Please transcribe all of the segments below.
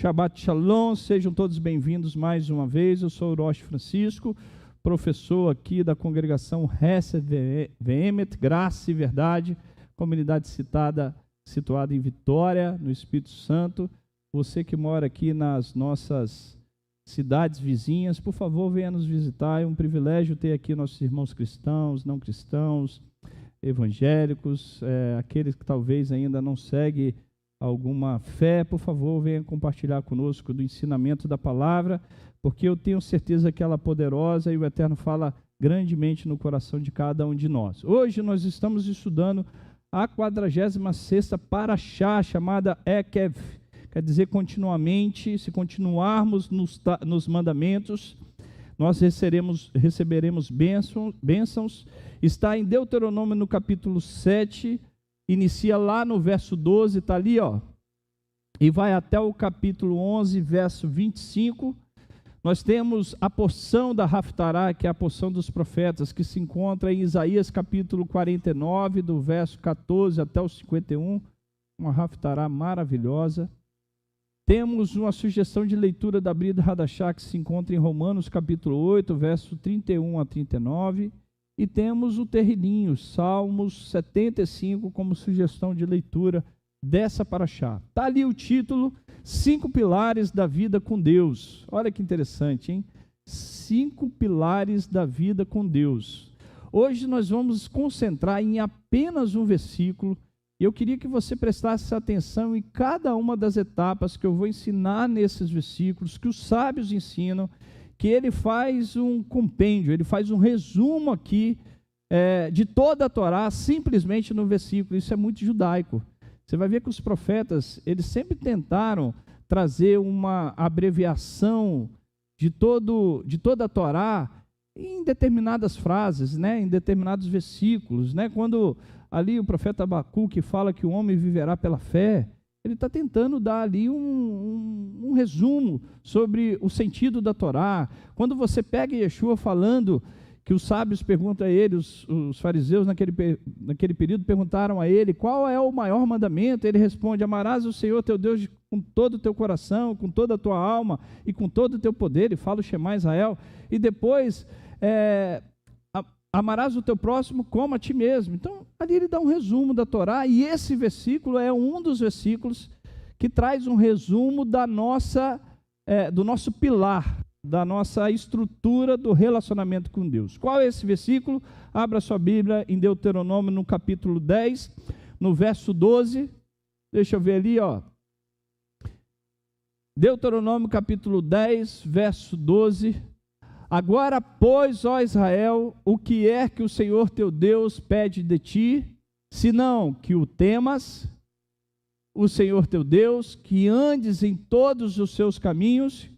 Shabbat Shalom, sejam todos bem-vindos mais uma vez. Eu sou o Orochi Francisco, professor aqui da congregação Hesed Vehemet, Graça e Verdade, comunidade situada em Vitória, no Espírito Santo. Você que mora aqui nas nossas cidades vizinhas, por favor, venha nos visitar. É um privilégio ter aqui nossos irmãos cristãos, não cristãos, evangélicos, aqueles que talvez ainda não seguem alguma fé. Por favor, venha compartilhar conosco do ensinamento da palavra, porque eu tenho certeza que ela é poderosa e o Eterno fala grandemente no coração de cada um de nós. Hoje nós estamos estudando a 46ª Parashá, chamada Ekev, quer dizer continuamente. Se continuarmos nos mandamentos, nós receberemos bênçãos. Está em Deuteronômio no capítulo 7, inicia lá no verso 12, está ali, e vai até o capítulo 11, verso 25. Nós temos a porção da Haftará, que é a porção dos profetas, que se encontra em Isaías capítulo 49, do verso 14 até o 51, uma Haftará maravilhosa. Temos uma sugestão de leitura da Brida Hadashah, que se encontra em Romanos capítulo 8, verso 31 a 39. E temos o terrilinho, Salmos 75, como sugestão de leitura dessa paraxá. Está ali o título, 5 pilares da vida com Deus. Olha que interessante, hein? 5 pilares da vida com Deus. Hoje nós vamos concentrar em apenas um versículo. Eu queria que você prestasse atenção em cada uma das etapas que eu vou ensinar nesses versículos, que os sábios ensinam, que ele faz um compêndio, ele faz um resumo aqui de toda a Torá, simplesmente no versículo. Isso é muito judaico. Você vai ver que os profetas, eles sempre tentaram trazer uma abreviação de toda a Torá em determinadas frases, em determinados versículos. Quando ali o profeta Abacuque fala que o homem viverá pela fé, ele está tentando dar ali um resumo sobre o sentido da Torá. Quando você pega Yeshua falando que os sábios perguntam a ele, os fariseus naquele período perguntaram a ele qual é o maior mandamento, ele responde: amarás o Senhor teu Deus com todo o teu coração, com toda a tua alma e com todo o teu poder. Ele fala o Shema Israel. E depois amarás o teu próximo como a ti mesmo. Então, ali ele dá um resumo da Torá, e esse versículo é um dos versículos que traz um resumo do nosso pilar, da nossa estrutura do relacionamento com Deus. Qual é esse versículo? Abra sua Bíblia em Deuteronômio, no capítulo 10, no verso 12. Deixa eu ver ali, Deuteronômio, capítulo 10, verso 12. Agora, pois, ó Israel, o que é que o Senhor teu Deus pede de ti, senão que o temas, o Senhor teu Deus, que andes em todos os seus caminhos,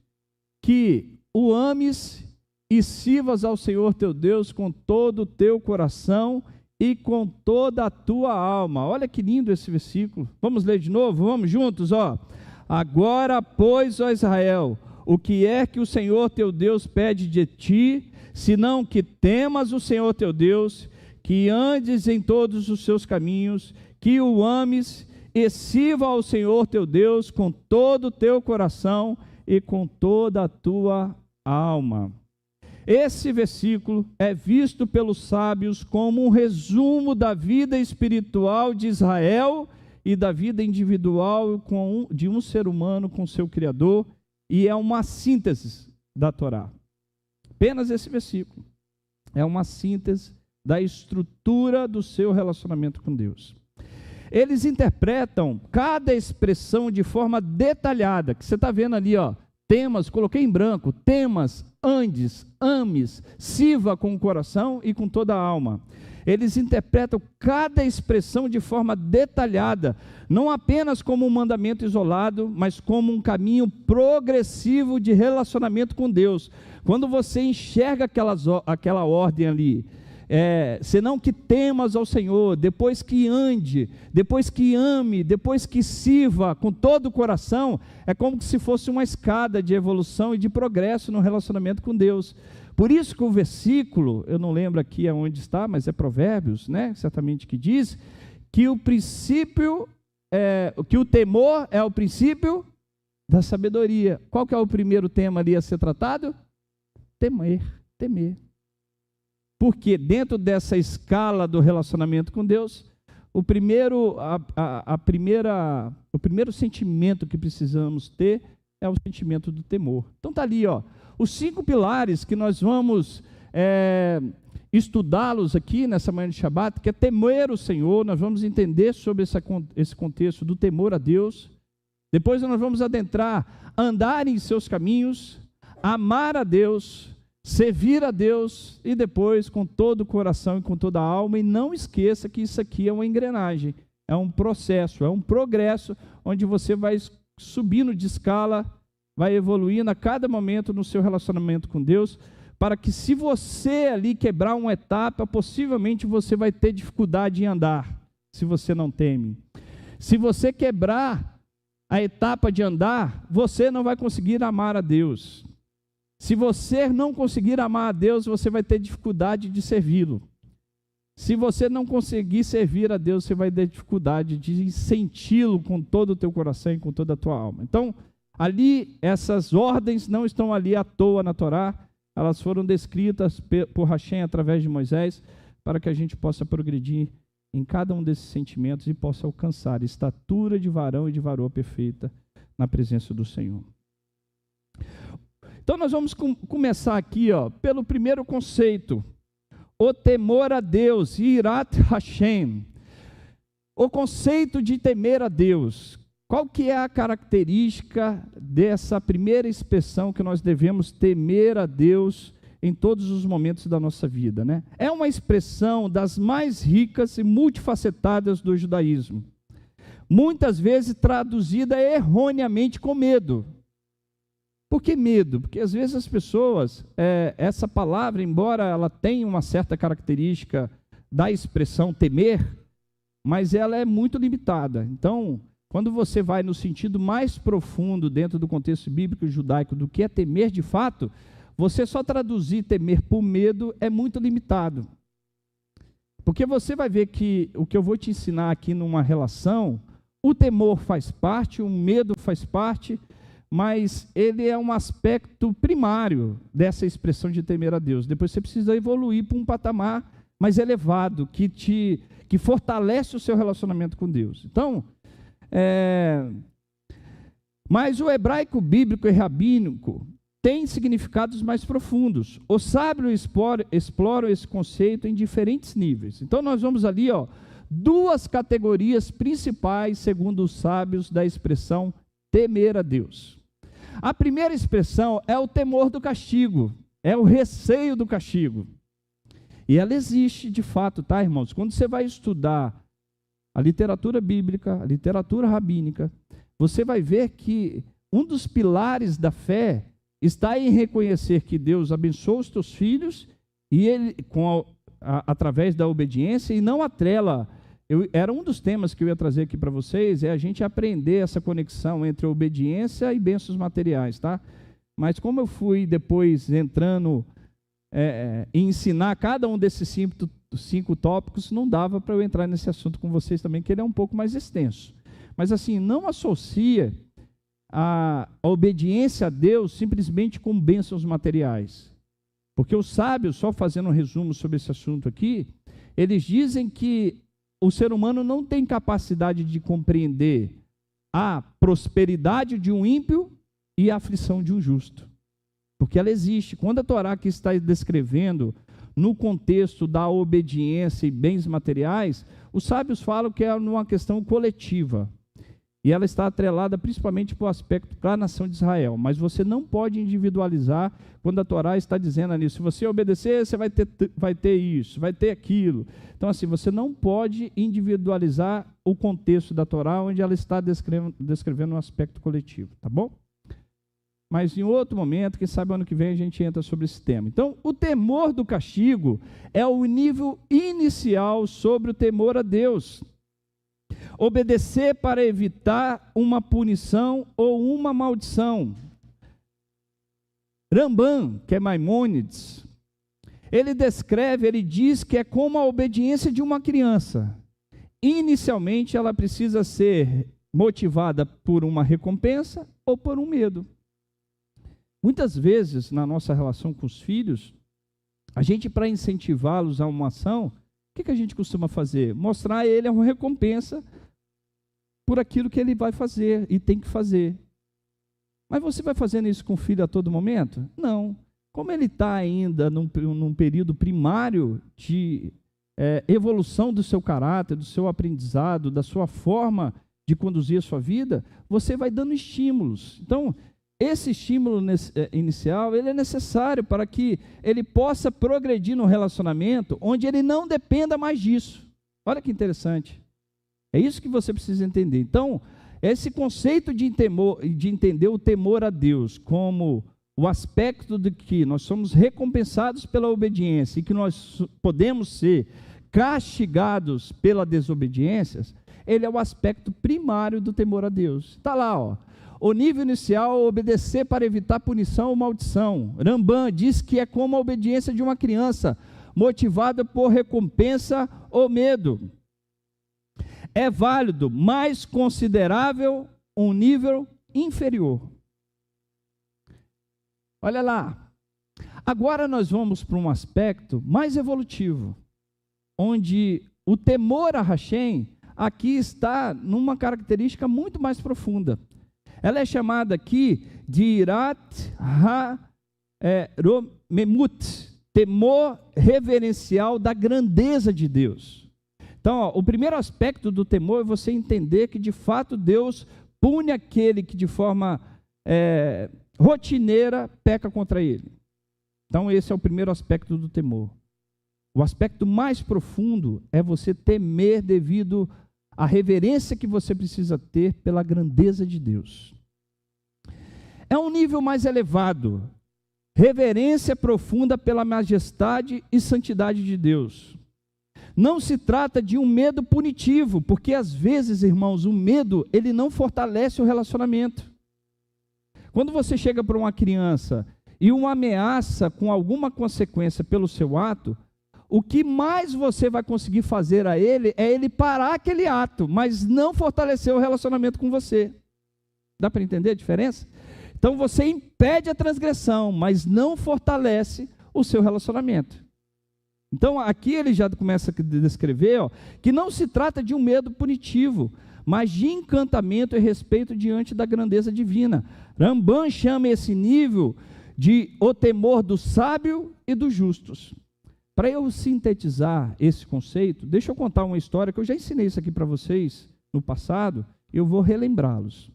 que o ames e sirvas ao Senhor teu Deus com todo o teu coração e com toda a tua alma. Olha que lindo esse versículo. Vamos ler de novo? Vamos juntos, Agora, pois, ó Israel, o que é que o Senhor teu Deus pede de ti, senão que temas o Senhor teu Deus, que andes em todos os seus caminhos, que o ames e sirva ao Senhor teu Deus com todo o teu coração e com toda a tua alma. Esse versículo é visto pelos sábios como um resumo da vida espiritual de Israel e da vida individual de um ser humano com seu Criador, e é uma síntese da Torá. Apenas esse versículo é uma síntese da estrutura do seu relacionamento com Deus. Eles interpretam cada expressão de forma detalhada, que você está vendo ali, temas, coloquei em branco, temas, andes, ames, sirva com o coração e com toda a alma. Eles interpretam cada expressão de forma detalhada, não apenas como um mandamento isolado, mas como um caminho progressivo de relacionamento com Deus. Quando você enxerga aquela ordem ali, senão que temas ao Senhor, depois que ande, depois que ame, depois que sirva com todo o coração, é como se fosse uma escada de evolução e de progresso no relacionamento com Deus. Por isso que o versículo, eu não lembro aqui aonde está, mas é Provérbios, certamente, que diz que o princípio, que o temor é o princípio da sabedoria. Qual que é o primeiro tema ali a ser tratado? Temer. Porque dentro dessa escala do relacionamento com Deus, o primeiro sentimento que precisamos ter é o sentimento do temor. Então está ali, os 5 pilares que nós vamos estudá-los aqui nessa manhã de Shabat, que é temer o Senhor. Nós vamos entender sobre esse contexto do temor a Deus. Depois nós vamos adentrar, andar em seus caminhos, amar a Deus, servir a Deus, e depois com todo o coração e com toda a alma. E não esqueça que isso aqui é uma engrenagem, é um processo, é um progresso, onde você vai subindo de escala, vai evoluindo a cada momento no seu relacionamento com Deus, para que, se você ali quebrar uma etapa, possivelmente você vai ter dificuldade em andar, se você não teme. Se você quebrar a etapa de andar, você não vai conseguir amar a Deus. Se você não conseguir amar a Deus, você vai ter dificuldade de servi-lo. Se você não conseguir servir a Deus, você vai ter dificuldade de senti-lo com todo o teu coração e com toda a tua alma. Então, ali, essas ordens não estão ali à toa na Torá, elas foram descritas por Hashem através de Moisés, para que a gente possa progredir em cada um desses sentimentos e possa alcançar a estatura de varão e de varoa perfeita na presença do Senhor. Então nós vamos começar aqui, pelo primeiro conceito, o temor a Deus, Yirat Hashem. O conceito de temer a Deus. Qual que é a característica dessa primeira expressão que nós devemos temer a Deus em todos os momentos da nossa vida, né? É uma expressão das mais ricas e multifacetadas do judaísmo. Muitas vezes traduzida erroneamente com medo. Por que medo? Porque às vezes as pessoas, essa palavra, embora ela tenha uma certa característica da expressão temer, mas ela é muito limitada. Então, quando você vai no sentido mais profundo dentro do contexto bíblico e judaico do que é temer de fato, você só traduzir temer por medo é muito limitado. Porque você vai ver que o que eu vou te ensinar aqui numa relação, o temor faz parte, o medo faz parte, mas ele é um aspecto primário dessa expressão de temer a Deus. Depois você precisa evoluir para um patamar mais elevado, que fortalece o seu relacionamento com Deus. Então, mas o hebraico bíblico e rabínico tem significados mais profundos. Os sábios exploram esse conceito em diferentes níveis. Então nós vamos ali, 2 categorias principais, segundo os sábios, da expressão temer a Deus. A primeira expressão é o temor do castigo, é o receio do castigo. E ela existe de fato, tá, irmãos? Quando você vai estudar a literatura bíblica, a literatura rabínica, você vai ver que um dos pilares da fé está em reconhecer que Deus abençoa os teus filhos e ele através da obediência, e não atrela. Era um dos temas que eu ia trazer aqui para vocês, é a gente aprender essa conexão entre obediência e bênçãos materiais, tá? Mas como eu fui depois entrando em ensinar cada um desses 5 tópicos, não dava para eu entrar nesse assunto com vocês também, que ele é um pouco mais extenso. Mas assim, não associa a obediência a Deus simplesmente com bênçãos materiais. Porque os sábios, só fazendo um resumo sobre esse assunto aqui, eles dizem que o ser humano não tem capacidade de compreender a prosperidade de um ímpio e a aflição de um justo. Porque ela existe. Quando a Torá aqui está descrevendo no contexto da obediência e bens materiais, os sábios falam que é uma questão coletiva. E ela está atrelada principalmente para o aspecto para a nação de Israel. Mas você não pode individualizar quando a Torá está dizendo ali, se você obedecer, você vai ter isso, vai ter aquilo. Então, assim, você não pode individualizar o contexto da Torá, onde ela está descrevendo um aspecto coletivo, tá bom? Mas em outro momento, quem sabe ano que vem a gente entra sobre esse tema. Então, o temor do castigo é o nível inicial sobre o temor a Deus. Obedecer para evitar uma punição ou uma maldição. Rambam, que é Maimônides, ele diz que é como a obediência de uma criança. Inicialmente, ela precisa ser motivada por uma recompensa ou por um medo. Muitas vezes, na nossa relação com os filhos, a gente, para incentivá-los a uma ação, o que a gente costuma fazer? Mostrar a ele uma recompensa por aquilo que ele vai fazer e tem que fazer. Mas você vai fazendo isso com o filho a todo momento? Não. Como ele está ainda num período primário de evolução do seu caráter, do seu aprendizado, da sua forma de conduzir a sua vida, você vai dando estímulos. Então, esse estímulo inicial, ele é necessário para que ele possa progredir no relacionamento, onde ele não dependa mais disso. Olha que interessante. É isso que você precisa entender. Então, esse conceito de entender o temor a Deus como o aspecto de que nós somos recompensados pela obediência e que nós podemos ser castigados pela desobediência, ele é o aspecto primário do temor a Deus. Está lá, ó. O nível inicial é obedecer para evitar punição ou maldição. Rambam diz que é como a obediência de uma criança, motivada por recompensa ou medo. É válido, mas considerável um nível inferior. Olha lá. Agora nós vamos para um aspecto mais evolutivo, onde o temor a Hashem aqui está numa característica muito mais profunda. Ela é chamada aqui de Irat Ha-Romemut, temor reverencial da grandeza de Deus. Então, ó, o primeiro aspecto do temor é você entender que, de fato, Deus pune aquele que, de forma rotineira, peca contra ele. Então, esse é o primeiro aspecto do temor. O aspecto mais profundo é você temer devido à reverência que você precisa ter pela grandeza de Deus. É um nível mais elevado, reverência profunda pela majestade e santidade de Deus. Não se trata de um medo punitivo, porque às vezes, irmãos, o medo, ele não fortalece o relacionamento. Quando você chega para uma criança e uma ameaça com alguma consequência pelo seu ato, o que mais você vai conseguir fazer a ele é ele parar aquele ato, mas não fortalecer o relacionamento com você. Dá para entender a diferença? Então você impede a transgressão, mas não fortalece o seu relacionamento. Então aqui ele já começa a descrever que não se trata de um medo punitivo, mas de encantamento e respeito diante da grandeza divina. Rambam chama esse nível de o temor do sábio e dos justos. Para eu sintetizar esse conceito, deixa eu contar uma história que eu já ensinei isso aqui para vocês no passado, eu vou relembrá-los.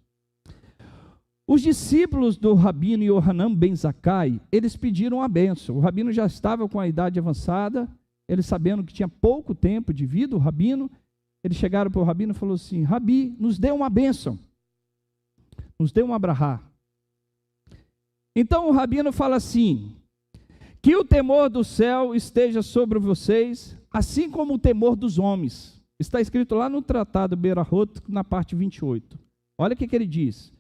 Os discípulos do Rabino Yohanan ben Zakkai, eles pediram a bênção. O Rabino já estava com a idade avançada, eles sabendo que tinha pouco tempo de vida, o Rabino, eles chegaram para o Rabino e falaram assim: Rabi, nos dê uma bênção, nos dê um abrahá. Então o Rabino fala assim: que o temor do céu esteja sobre vocês, assim como o temor dos homens. Está escrito lá no Tratado Berahot, na parte 28. Olha o que ele diz: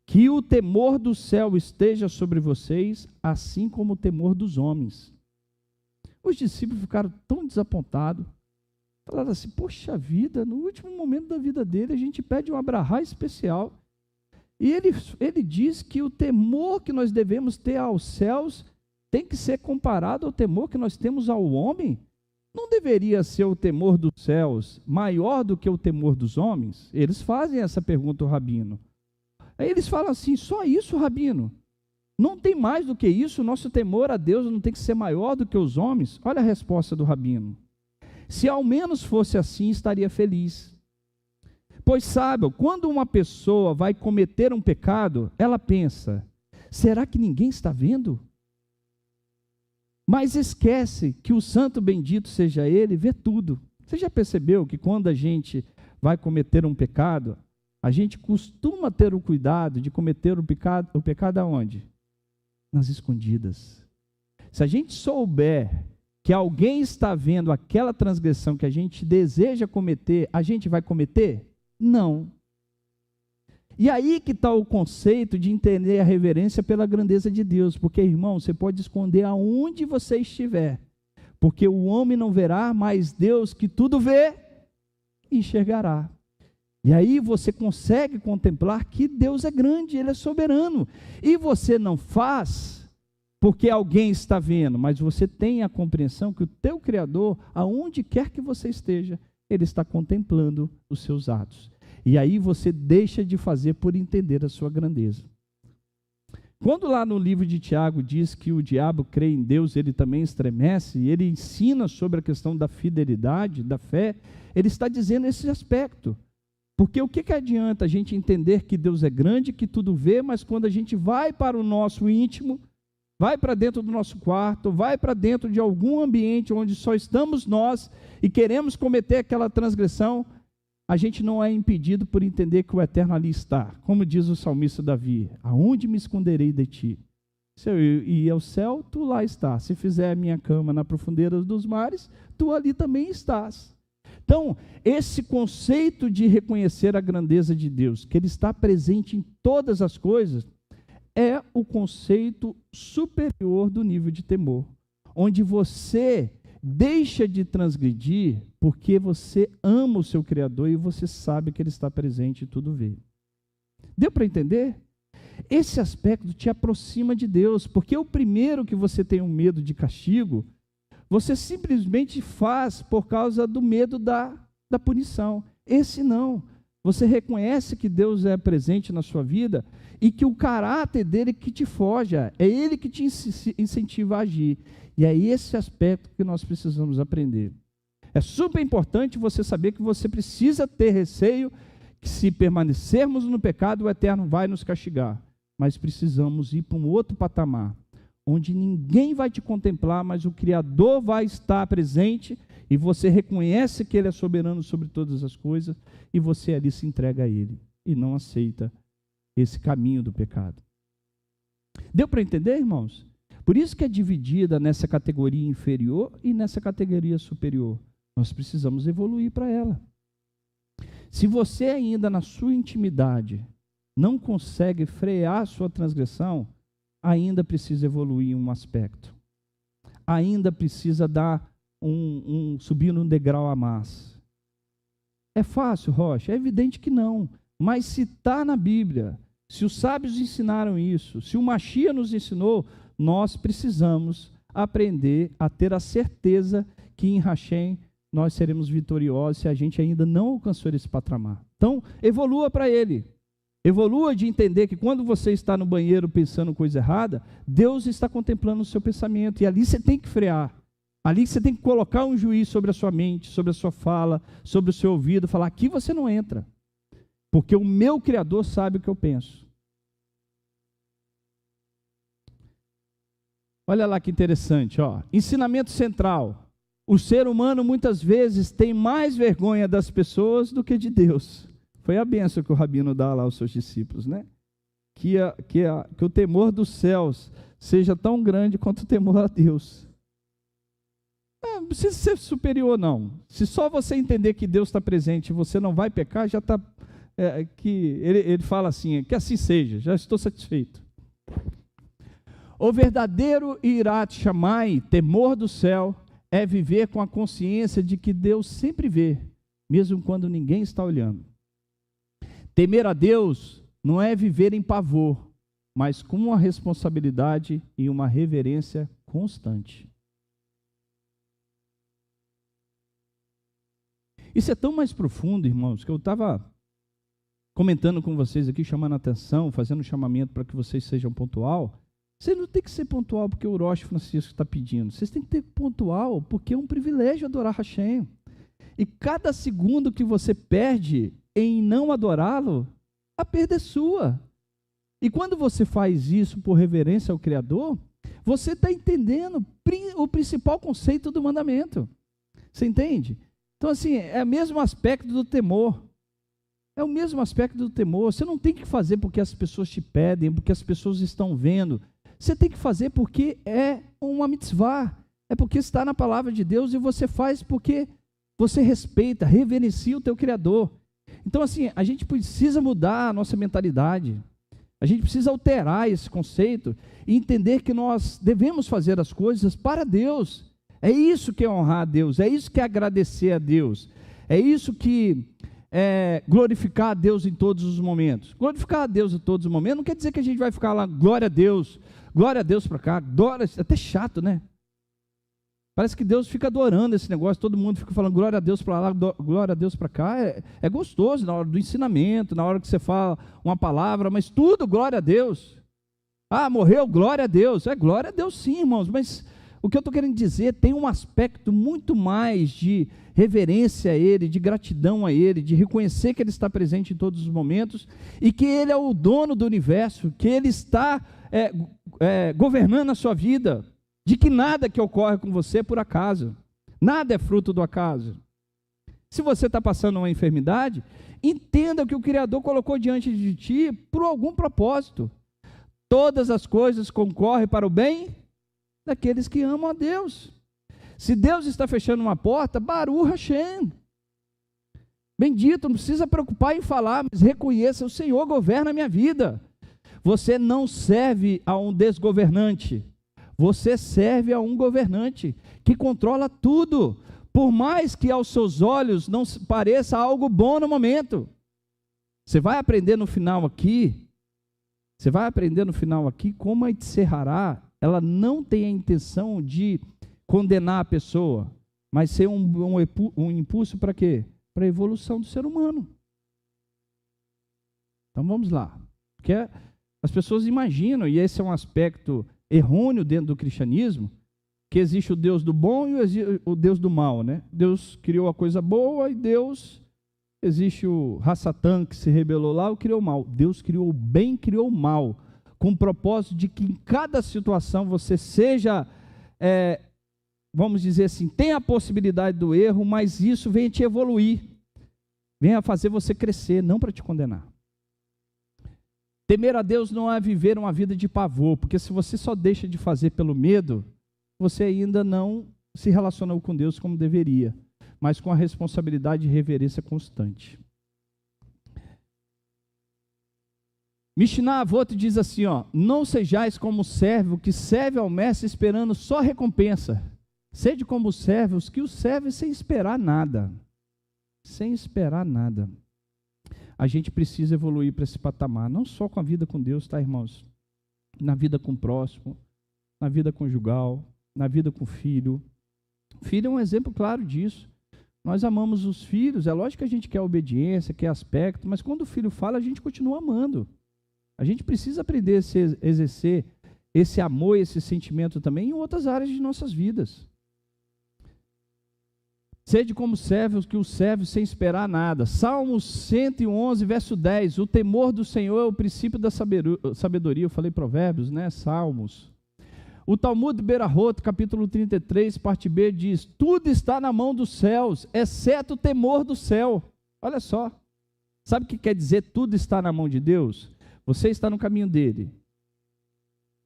que o temor do céu esteja sobre vocês, assim como o temor dos homens. Os discípulos ficaram tão desapontados, falaram assim: poxa vida, no último momento da vida dele, a gente pede um abrahá especial, e ele diz que o temor que nós devemos ter aos céus tem que ser comparado ao temor que nós temos ao homem? Não deveria ser o temor dos céus maior do que o temor dos homens? Eles fazem essa pergunta ao Rabino. Aí eles falam assim: só isso, Rabino? Não tem mais do que isso? Nosso temor a Deus não tem que ser maior do que os homens? Olha a resposta do Rabino: se ao menos fosse assim, estaria feliz. Pois sabe, quando uma pessoa vai cometer um pecado, ela pensa: será que ninguém está vendo? Mas esquece que o santo bendito seja ele, vê tudo. Você já percebeu que quando a gente vai cometer um pecado, a gente costuma ter o cuidado de cometer o pecado aonde? Nas escondidas. Se a gente souber que alguém está vendo aquela transgressão que a gente deseja cometer, a gente vai cometer? Não. E aí que está o conceito de entender a reverência pela grandeza de Deus, porque, irmão, você pode esconder aonde você estiver, porque o homem não verá, mas Deus que tudo vê, enxergará. E aí você consegue contemplar que Deus é grande, Ele é soberano. E você não faz porque alguém está vendo, mas você tem a compreensão que o teu Criador, aonde quer que você esteja, Ele está contemplando os seus atos. E aí você deixa de fazer por entender a sua grandeza. Quando lá no livro de Tiago diz que o diabo crê em Deus, ele também estremece, e ele ensina sobre a questão da fidelidade, da fé, ele está dizendo esse aspecto. Porque o que adianta a gente entender que Deus é grande, que tudo vê, mas quando a gente vai para o nosso íntimo, vai para dentro do nosso quarto, vai para dentro de algum ambiente onde só estamos nós e queremos cometer aquela transgressão, a gente não é impedido por entender que o Eterno ali está. Como diz o salmista Davi, aonde me esconderei de ti? Se eu ir ao céu, tu lá estás. Se fizer a minha cama na profundeza dos mares, tu ali também estás. Então, esse conceito de reconhecer a grandeza de Deus, que Ele está presente em todas as coisas, é o conceito superior do nível de temor, onde você deixa de transgredir porque você ama o seu Criador e você sabe que Ele está presente e tudo vê. Deu para entender? Esse aspecto te aproxima de Deus, porque o primeiro que você tem um medo de castigo, você simplesmente faz por causa do medo da punição. Esse não. Você reconhece que Deus é presente na sua vida e que o caráter dele que te forja, é Ele que te incentiva a agir. E é esse aspecto que nós precisamos aprender. É super importante você saber que você precisa ter receio que se permanecermos no pecado, o Eterno vai nos castigar. Mas precisamos ir para um outro patamar, onde ninguém vai te contemplar, mas o Criador vai estar presente e você reconhece que Ele é soberano sobre todas as coisas e você ali se entrega a Ele e não aceita esse caminho do pecado. Deu para entender, irmãos? Por isso que é dividida nessa categoria inferior e nessa categoria superior. Nós precisamos evoluir para ela. Se você ainda na sua intimidade não consegue frear a sua transgressão, ainda precisa evoluir em um aspecto. Ainda precisa dar subir um degrau a mais. É fácil, Rocha? É evidente que não. Mas se está na Bíblia, se os sábios ensinaram isso, se o Mashiach nos ensinou, nós precisamos aprender a ter a certeza que em Hashem nós seremos vitoriosos se a gente ainda não alcançou esse patamar. Então, evolua para ele. Evolua de entender que quando você está no banheiro pensando coisa errada, Deus está contemplando o seu pensamento, e ali você tem que frear. Ali você tem que colocar um juiz sobre a sua mente, sobre a sua fala, sobre o seu ouvido, falar, aqui você não entra, porque o meu Criador sabe o que eu penso. Olha lá que interessante, ó. Ensinamento central. O ser humano muitas vezes tem mais vergonha das pessoas do que de Deus. Foi a bênção que o Rabino dá lá aos seus discípulos, né? Que o temor dos céus seja tão grande quanto o temor a Deus. Não precisa ser superior, não. Se só você entender que Deus está presente e você não vai pecar, já está... ele fala assim, que assim seja, já estou satisfeito. O verdadeiro Irat Shammai, temor do céu, é viver com a consciência de que Deus sempre vê, mesmo quando ninguém está olhando. Temer a Deus não é viver em pavor, mas com uma responsabilidade e uma reverência constante. Isso é tão mais profundo, irmãos, que eu estava comentando com vocês aqui, chamando a atenção, fazendo um chamamento para que vocês sejam pontual. Você não tem que ser pontual porque o Rosh Francisco está pedindo. Vocês têm que ser pontual porque é um privilégio adorar Hashem. E cada segundo que você perde em não adorá-lo, a perda é sua. E quando você faz isso por reverência ao Criador, você está entendendo o principal conceito do mandamento. Você entende? Então, assim, é o mesmo aspecto do temor. É o mesmo aspecto do temor. Você não tem que fazer porque as pessoas te pedem, porque as pessoas estão vendo. Você tem que fazer porque é uma mitzvah. É porque está na palavra de Deus e você faz porque você respeita, reverencia o teu Criador. Então, assim, a gente precisa mudar a nossa mentalidade. A gente precisa alterar esse conceito e entender que nós devemos fazer as coisas para Deus. É isso que é honrar a Deus, é isso que é agradecer a Deus. É isso que glorificar a Deus em todos os momentos. Glorificar a Deus em todos os momentos não quer dizer que a gente vai ficar lá, glória a Deus para cá, glória, é até chato, né? Parece que Deus fica adorando esse negócio, todo mundo fica falando glória a Deus para lá, glória a Deus para cá, é gostoso na hora do ensinamento, na hora que você fala uma palavra, mas tudo glória a Deus. Ah, morreu, glória a Deus. Glória a Deus sim, irmãos, mas o que eu estou querendo dizer, tem um aspecto muito mais de reverência a Ele, de gratidão a Ele, de reconhecer que Ele está presente em todos os momentos, e que Ele é o dono do universo, que Ele está governando a sua vida, de que nada que ocorre com você é por acaso, nada é fruto do acaso. Se você está passando uma enfermidade, entenda que o Criador colocou diante de ti por algum propósito. Todas as coisas concorrem para o bem daqueles que amam a Deus. Se Deus está fechando uma porta, Baruch Hashem. Bendito, não precisa preocupar em falar, mas reconheça, o Senhor governa a minha vida. Você não serve a um desgovernante, você serve a um governante que controla tudo, por mais que aos seus olhos não pareça algo bom no momento. Você vai aprender no final aqui como a Itserará, ela não tem a intenção de condenar a pessoa, mas ser um impulso para quê? Para a evolução do ser humano. Então vamos lá, porque as pessoas imaginam, e esse é um aspecto errôneo dentro do cristianismo, que existe o Deus do bom e o Deus do mal, né? Deus criou a coisa boa e existe o Hassatan que se rebelou lá, ou criou o mal. Deus criou o bem, criou o mal, com o propósito de que em cada situação você seja, vamos dizer assim, tenha a possibilidade do erro, mas isso venha te evoluir, venha fazer você crescer, não para te condenar. Temer a Deus não é viver uma vida de pavor, porque se você só deixa de fazer pelo medo, você ainda não se relacionou com Deus como deveria, mas com a responsabilidade e reverência constante. Mishnah Avot diz assim, não sejais como o servo que serve ao mestre esperando só recompensa. Sede como os servos que o servem sem esperar nada. Sem esperar nada. A gente precisa evoluir para esse patamar, não só com a vida com Deus, tá, irmãos? Na vida com o próximo, na vida conjugal, na vida com o filho. O filho é um exemplo claro disso. Nós amamos os filhos, é lógico que a gente quer obediência, quer aspecto, mas quando o filho fala, a gente continua amando. A gente precisa aprender a exercer esse amor, esse sentimento também em outras áreas de nossas vidas. Sede como servos que os servem sem esperar nada. Salmos 111, verso 10. O temor do Senhor é o princípio da sabedoria. Eu falei provérbios, né? Salmos. O Talmud Berahot, capítulo 33, parte B, diz: tudo está na mão dos céus, exceto o temor do céu. Olha só. Sabe o que quer dizer tudo está na mão de Deus? Você está no caminho dele.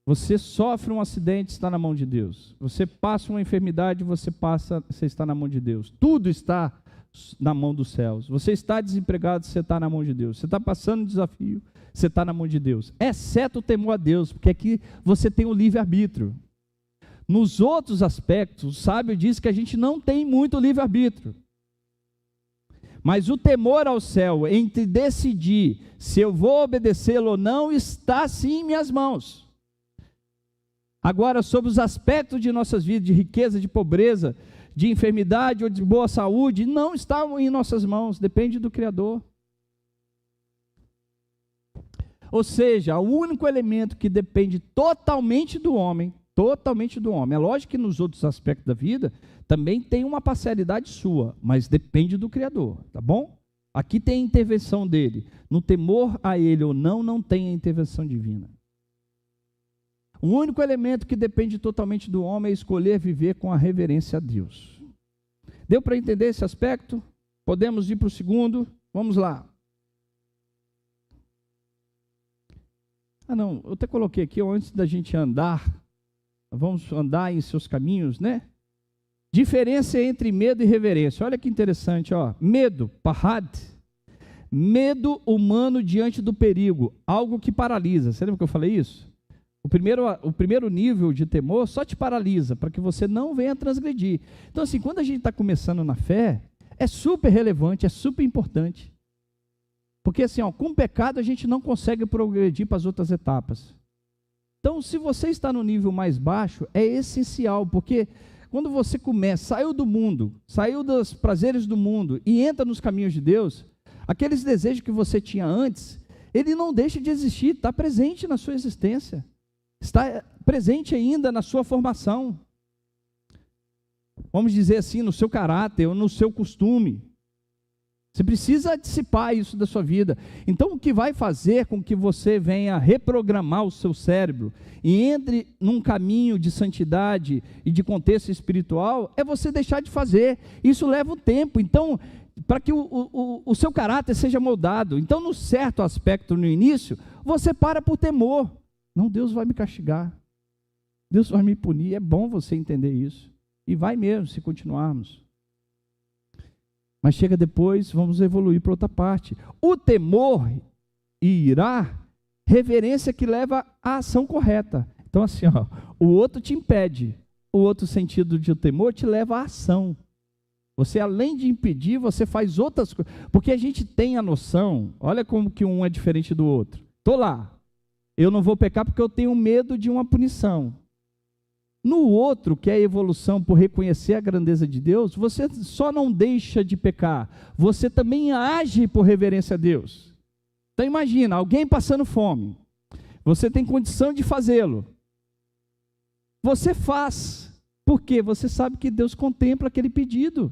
Você sofre um acidente, está na mão de Deus. Você passa uma enfermidade, você está na mão de Deus. Tudo está na mão dos céus. Você está desempregado, você está na mão de Deus. Você está passando um desafio, você está na mão de Deus. Exceto o temor a Deus, porque aqui você tem o livre-arbítrio. Nos outros aspectos, o sábio diz que a gente não tem muito livre-arbítrio. Mas o temor ao céu, entre decidir se eu vou obedecê-lo ou não, está sim em minhas mãos. Agora, sobre os aspectos de nossas vidas, de riqueza, de pobreza, de enfermidade ou de boa saúde, não estão em nossas mãos, depende do Criador. Ou seja, o único elemento que depende totalmente do homem, é lógico que nos outros aspectos da vida, também tem uma parcialidade sua, mas depende do Criador, tá bom? Aqui tem a intervenção dele, no temor a ele ou não tem a intervenção divina. O único elemento que depende totalmente do homem é escolher viver com a reverência a Deus. Deu para entender esse aspecto? Podemos ir para o segundo? Vamos lá. Eu até coloquei aqui, antes da gente andar, vamos andar em seus caminhos, né? Diferença entre medo e reverência. Olha que interessante, medo, pahad, medo humano diante do perigo, algo que paralisa. Você lembra que eu falei isso? O primeiro nível de temor só te paralisa, para que você não venha transgredir. Então assim, quando a gente está começando na fé, é super relevante, é super importante. Porque assim, com o pecado a gente não consegue progredir para as outras etapas. Então, se você está no nível mais baixo, é essencial, porque quando você saiu do mundo, saiu dos prazeres do mundo e entra nos caminhos de Deus, aqueles desejos que você tinha antes, ele não deixa de existir, está presente na sua existência, está presente ainda na sua formação. Vamos dizer assim, no seu caráter ou no seu costume. Você precisa dissipar isso da sua vida. Então, o que vai fazer com que você venha reprogramar o seu cérebro e entre num caminho de santidade e de contexto espiritual, é você deixar de fazer. Isso leva um tempo. Então, para que o seu caráter seja moldado. Então, no certo aspecto, no início, você para por temor. Não, Deus vai me castigar. Deus vai me punir. É bom você entender isso. E vai mesmo, se continuarmos. Mas chega depois, vamos evoluir para outra parte. O temor e irá, reverência que leva à ação correta. Então assim, o outro te impede. O outro sentido de temor te leva à ação. Você, além de impedir, você faz outras coisas. Porque a gente tem a noção, olha como que um é diferente do outro. Estou lá, eu não vou pecar porque eu tenho medo de uma punição. No outro, que é a evolução por reconhecer a grandeza de Deus, você só não deixa de pecar, você também age por reverência a Deus. Então imagina, alguém passando fome, você tem condição de fazê-lo, você faz, porque você sabe que Deus contempla aquele pedido,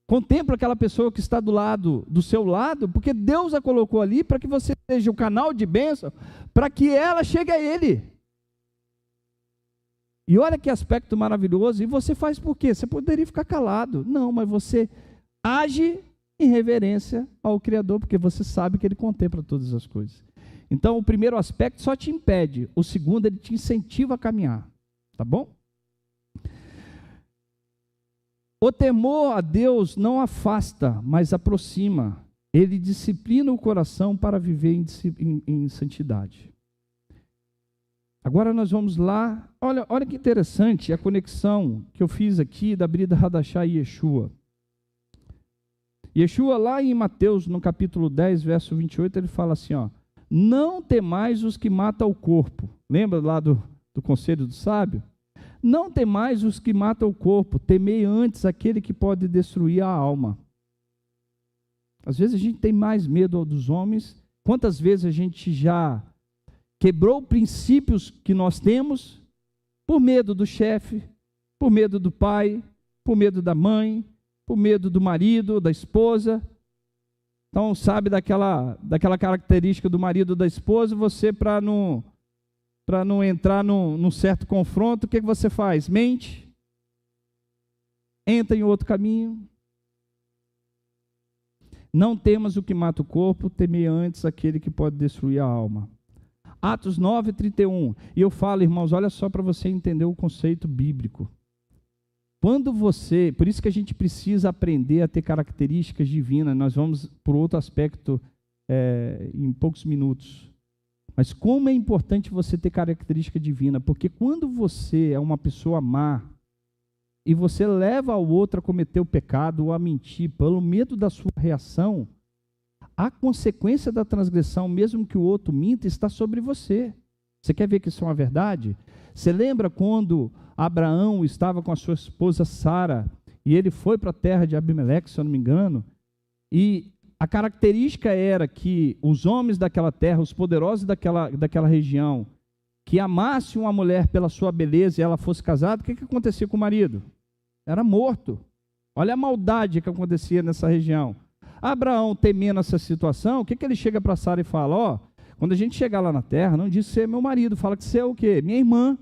contempla aquela pessoa que está do seu lado, porque Deus a colocou ali para que você seja o canal de bênção, para que ela chegue a Ele. E olha que aspecto maravilhoso, e você faz por quê? Você poderia ficar calado. Não, mas você age em reverência ao Criador, porque você sabe que Ele contempla todas as coisas. Então, o primeiro aspecto só te impede, o segundo, ele te incentiva a caminhar. Tá bom? O temor a Deus não afasta, mas aproxima. Ele disciplina o coração para viver em santidade. Agora nós vamos lá, olha que interessante a conexão que eu fiz aqui da Brida Hadashah e Yeshua. Yeshua lá em Mateus, no capítulo 10, verso 28, ele fala assim, não temais os que matam o corpo. Lembra lá do conselho do sábio? Não temais os que matam o corpo, temei antes aquele que pode destruir a alma. Às vezes a gente tem mais medo dos homens. Quantas vezes a gente já quebrou princípios que nós temos por medo do chefe, por medo do pai, por medo da mãe, por medo do marido, da esposa. Então, sabe daquela característica do marido ou da esposa, você para não entrar num certo confronto, o que você faz? Mente, entra em outro caminho. Não temas o que mata o corpo, temei antes aquele que pode destruir a alma. Atos 9, 31. E eu falo, irmãos, olha só para você entender o conceito bíblico. Por isso que a gente precisa aprender a ter características divinas. Nós vamos por outro aspecto em poucos minutos. Mas como é importante você ter característica divina, porque quando você é uma pessoa má, e você leva ao outro a cometer o pecado ou a mentir, pelo medo da sua reação, a consequência da transgressão, mesmo que o outro minta, está sobre você. Você quer ver que isso é uma verdade? Você lembra quando Abraão estava com a sua esposa Sara, e ele foi para a terra de Abimeleque, se eu não me engano, e a característica era que os homens daquela terra, os poderosos daquela região, que amasse uma mulher pela sua beleza e ela fosse casada, o que acontecia com o marido? Era morto. Olha a maldade que acontecia nessa região. Abraão, temendo essa situação, o que ele chega para Sara e fala? Quando a gente chegar lá na terra, não diz que você é meu marido, fala que você é o quê? Minha irmã.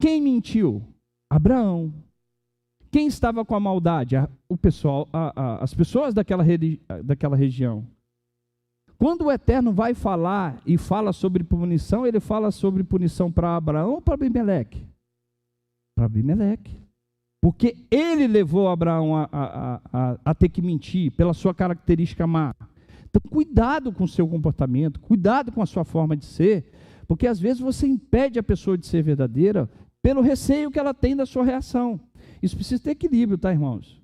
Quem mentiu? Abraão. Quem estava com a maldade? O pessoal, as pessoas daquela região. Quando o Eterno vai falar e fala sobre punição, ele fala sobre punição para Abraão ou para Abimeleque? Para Abimeleque. Porque ele levou Abraão a ter que mentir pela sua característica má. Então, cuidado com o seu comportamento, cuidado com a sua forma de ser, porque às vezes você impede a pessoa de ser verdadeira pelo receio que ela tem da sua reação. Isso precisa ter equilíbrio, tá, irmãos?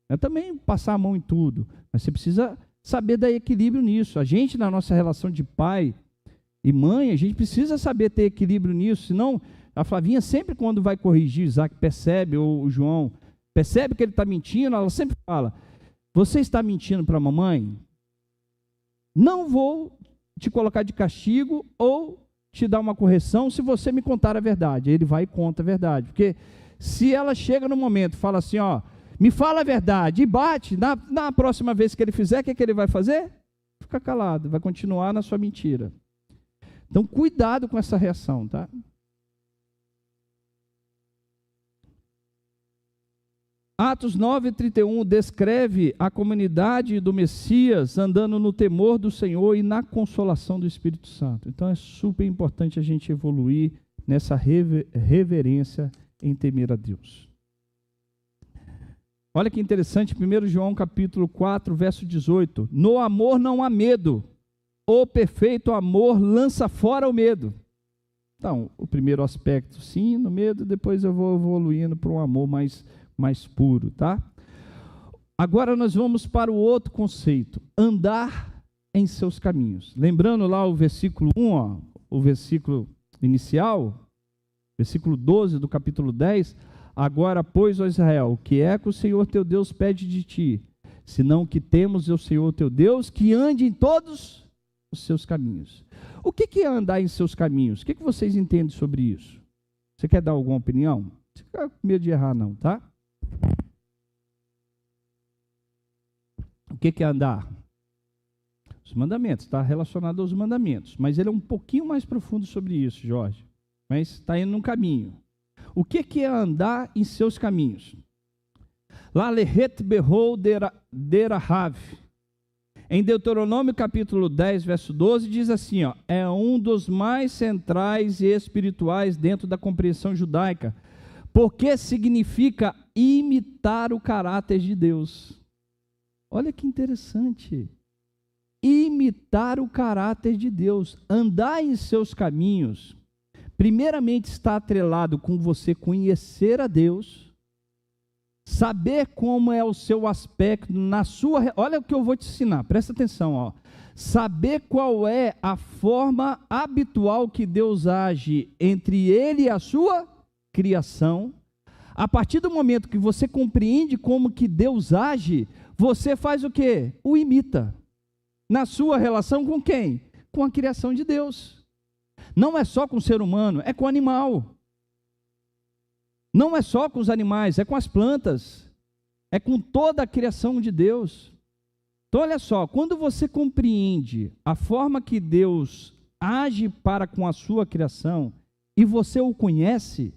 Não é também passar a mão em tudo, mas você precisa saber dar equilíbrio nisso. A gente, na nossa relação de pai e mãe, a gente precisa saber ter equilíbrio nisso, senão a Flavinha sempre quando vai corrigir, Isaac percebe, ou o João, percebe que ele está mentindo, ela sempre fala, você está mentindo para a mamãe? Não vou te colocar de castigo ou te dar uma correção se você me contar a verdade. Ele vai e conta a verdade, porque se ela chega no momento e fala assim, ó, me fala a verdade, e bate, na próxima vez que ele fizer, o que ele vai fazer? Fica calado, vai continuar na sua mentira. Então, cuidado com essa reação, tá? Atos 9:31 descreve a comunidade do Messias andando no temor do Senhor e na consolação do Espírito Santo. Então é super importante a gente evoluir nessa reverência em temer a Deus. Olha que interessante, 1 João capítulo 4, verso 18. No amor não há medo, o perfeito amor lança fora o medo. Então, o primeiro aspecto, sim, no medo, depois eu vou evoluindo para um amor mais puro, tá? Agora nós vamos para o outro conceito, andar em seus caminhos. Lembrando lá o versículo 1, ó, o versículo inicial, versículo 12 do capítulo 10, agora, pois, ó Israel, o que é que o Senhor teu Deus pede de ti? Senão que temos o Senhor teu Deus, que ande em todos os seus caminhos. O que é andar em seus caminhos? O que vocês entendem sobre isso? Você quer dar alguma opinião? Não fica com medo de errar não, tá? O que é andar? Os mandamentos, está relacionado aos mandamentos, mas ele é um pouquinho mais profundo sobre isso, Jorge, mas está indo num caminho. O que é andar em seus caminhos? Lá, Lehet Behol Derahav, em Deuteronômio capítulo 10, verso 12, diz assim, ó, é um dos mais centrais e espirituais dentro da compreensão judaica, porque significa imitar o caráter de Deus. Olha que interessante. Imitar o caráter de Deus. Andar em seus caminhos, primeiramente está atrelado com você conhecer a Deus, saber como é o seu aspecto na sua... Olha o que eu vou te ensinar, presta atenção, ó. Saber qual é a forma habitual que Deus age entre ele e a sua criação. A partir do momento que você compreende como que Deus age, você faz o quê? O imita. Na sua relação com quem? Com a criação de Deus. Não é só com o ser humano, é com o animal. Não é só com os animais, é com as plantas. É com toda a criação de Deus. Então olha só, quando você compreende a forma que Deus age para com a sua criação, e você o conhece,